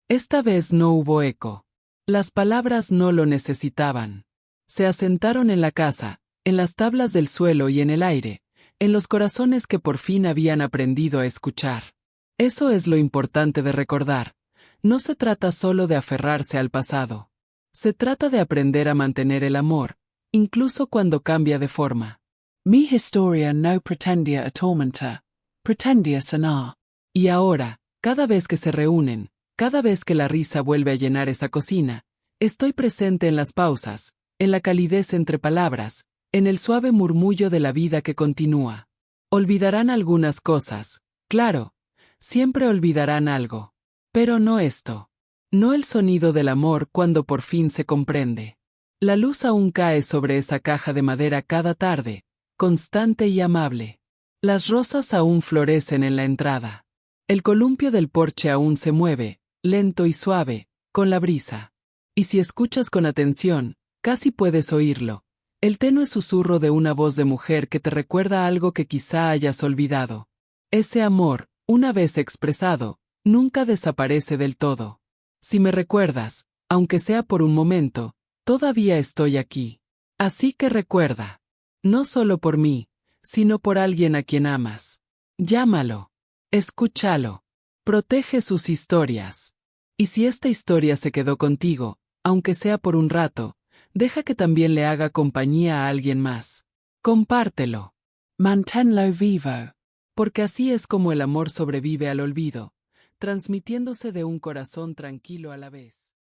Esta vez no hubo eco. Las palabras no lo necesitaban. Se asentaron en la casa, en las tablas del suelo y en el aire, en los corazones que por fin habían aprendido a escuchar. Eso es lo importante de recordar. No se trata solo de aferrarse al pasado. Se trata de aprender a mantener el amor, incluso cuando cambia de forma. Mi historia no pretendía atormentar, pretendía sanar. Y ahora, cada vez que se reúnen, cada vez que la risa vuelve a llenar esa cocina, estoy presente en las pausas, en la calidez entre palabras, en el suave murmullo de la vida que continúa. Olvidarán algunas cosas, claro, siempre olvidarán algo. Pero no esto. No el sonido del amor cuando por fin se comprende. La luz aún cae sobre esa caja de madera cada tarde, constante y amable. Las rosas aún florecen en la entrada. El columpio del porche aún se mueve, lento y suave, con la brisa. Y si escuchas con atención, casi puedes oírlo. El tenue susurro de una voz de mujer que te recuerda algo que quizá hayas olvidado. Ese amor, una vez expresado, nunca desaparece del todo. Si me recuerdas, aunque sea por un momento, todavía estoy aquí. Así que recuerda. No solo por mí, sino por alguien a quien amas. Llámalo. Escúchalo. Protege sus historias. Y si esta historia se quedó contigo, aunque sea por un rato, deja que también le haga compañía a alguien más. Compártelo. Manténlo vivo. Porque así es como el amor sobrevive al olvido, transmitiéndose de un corazón tranquilo a la vez.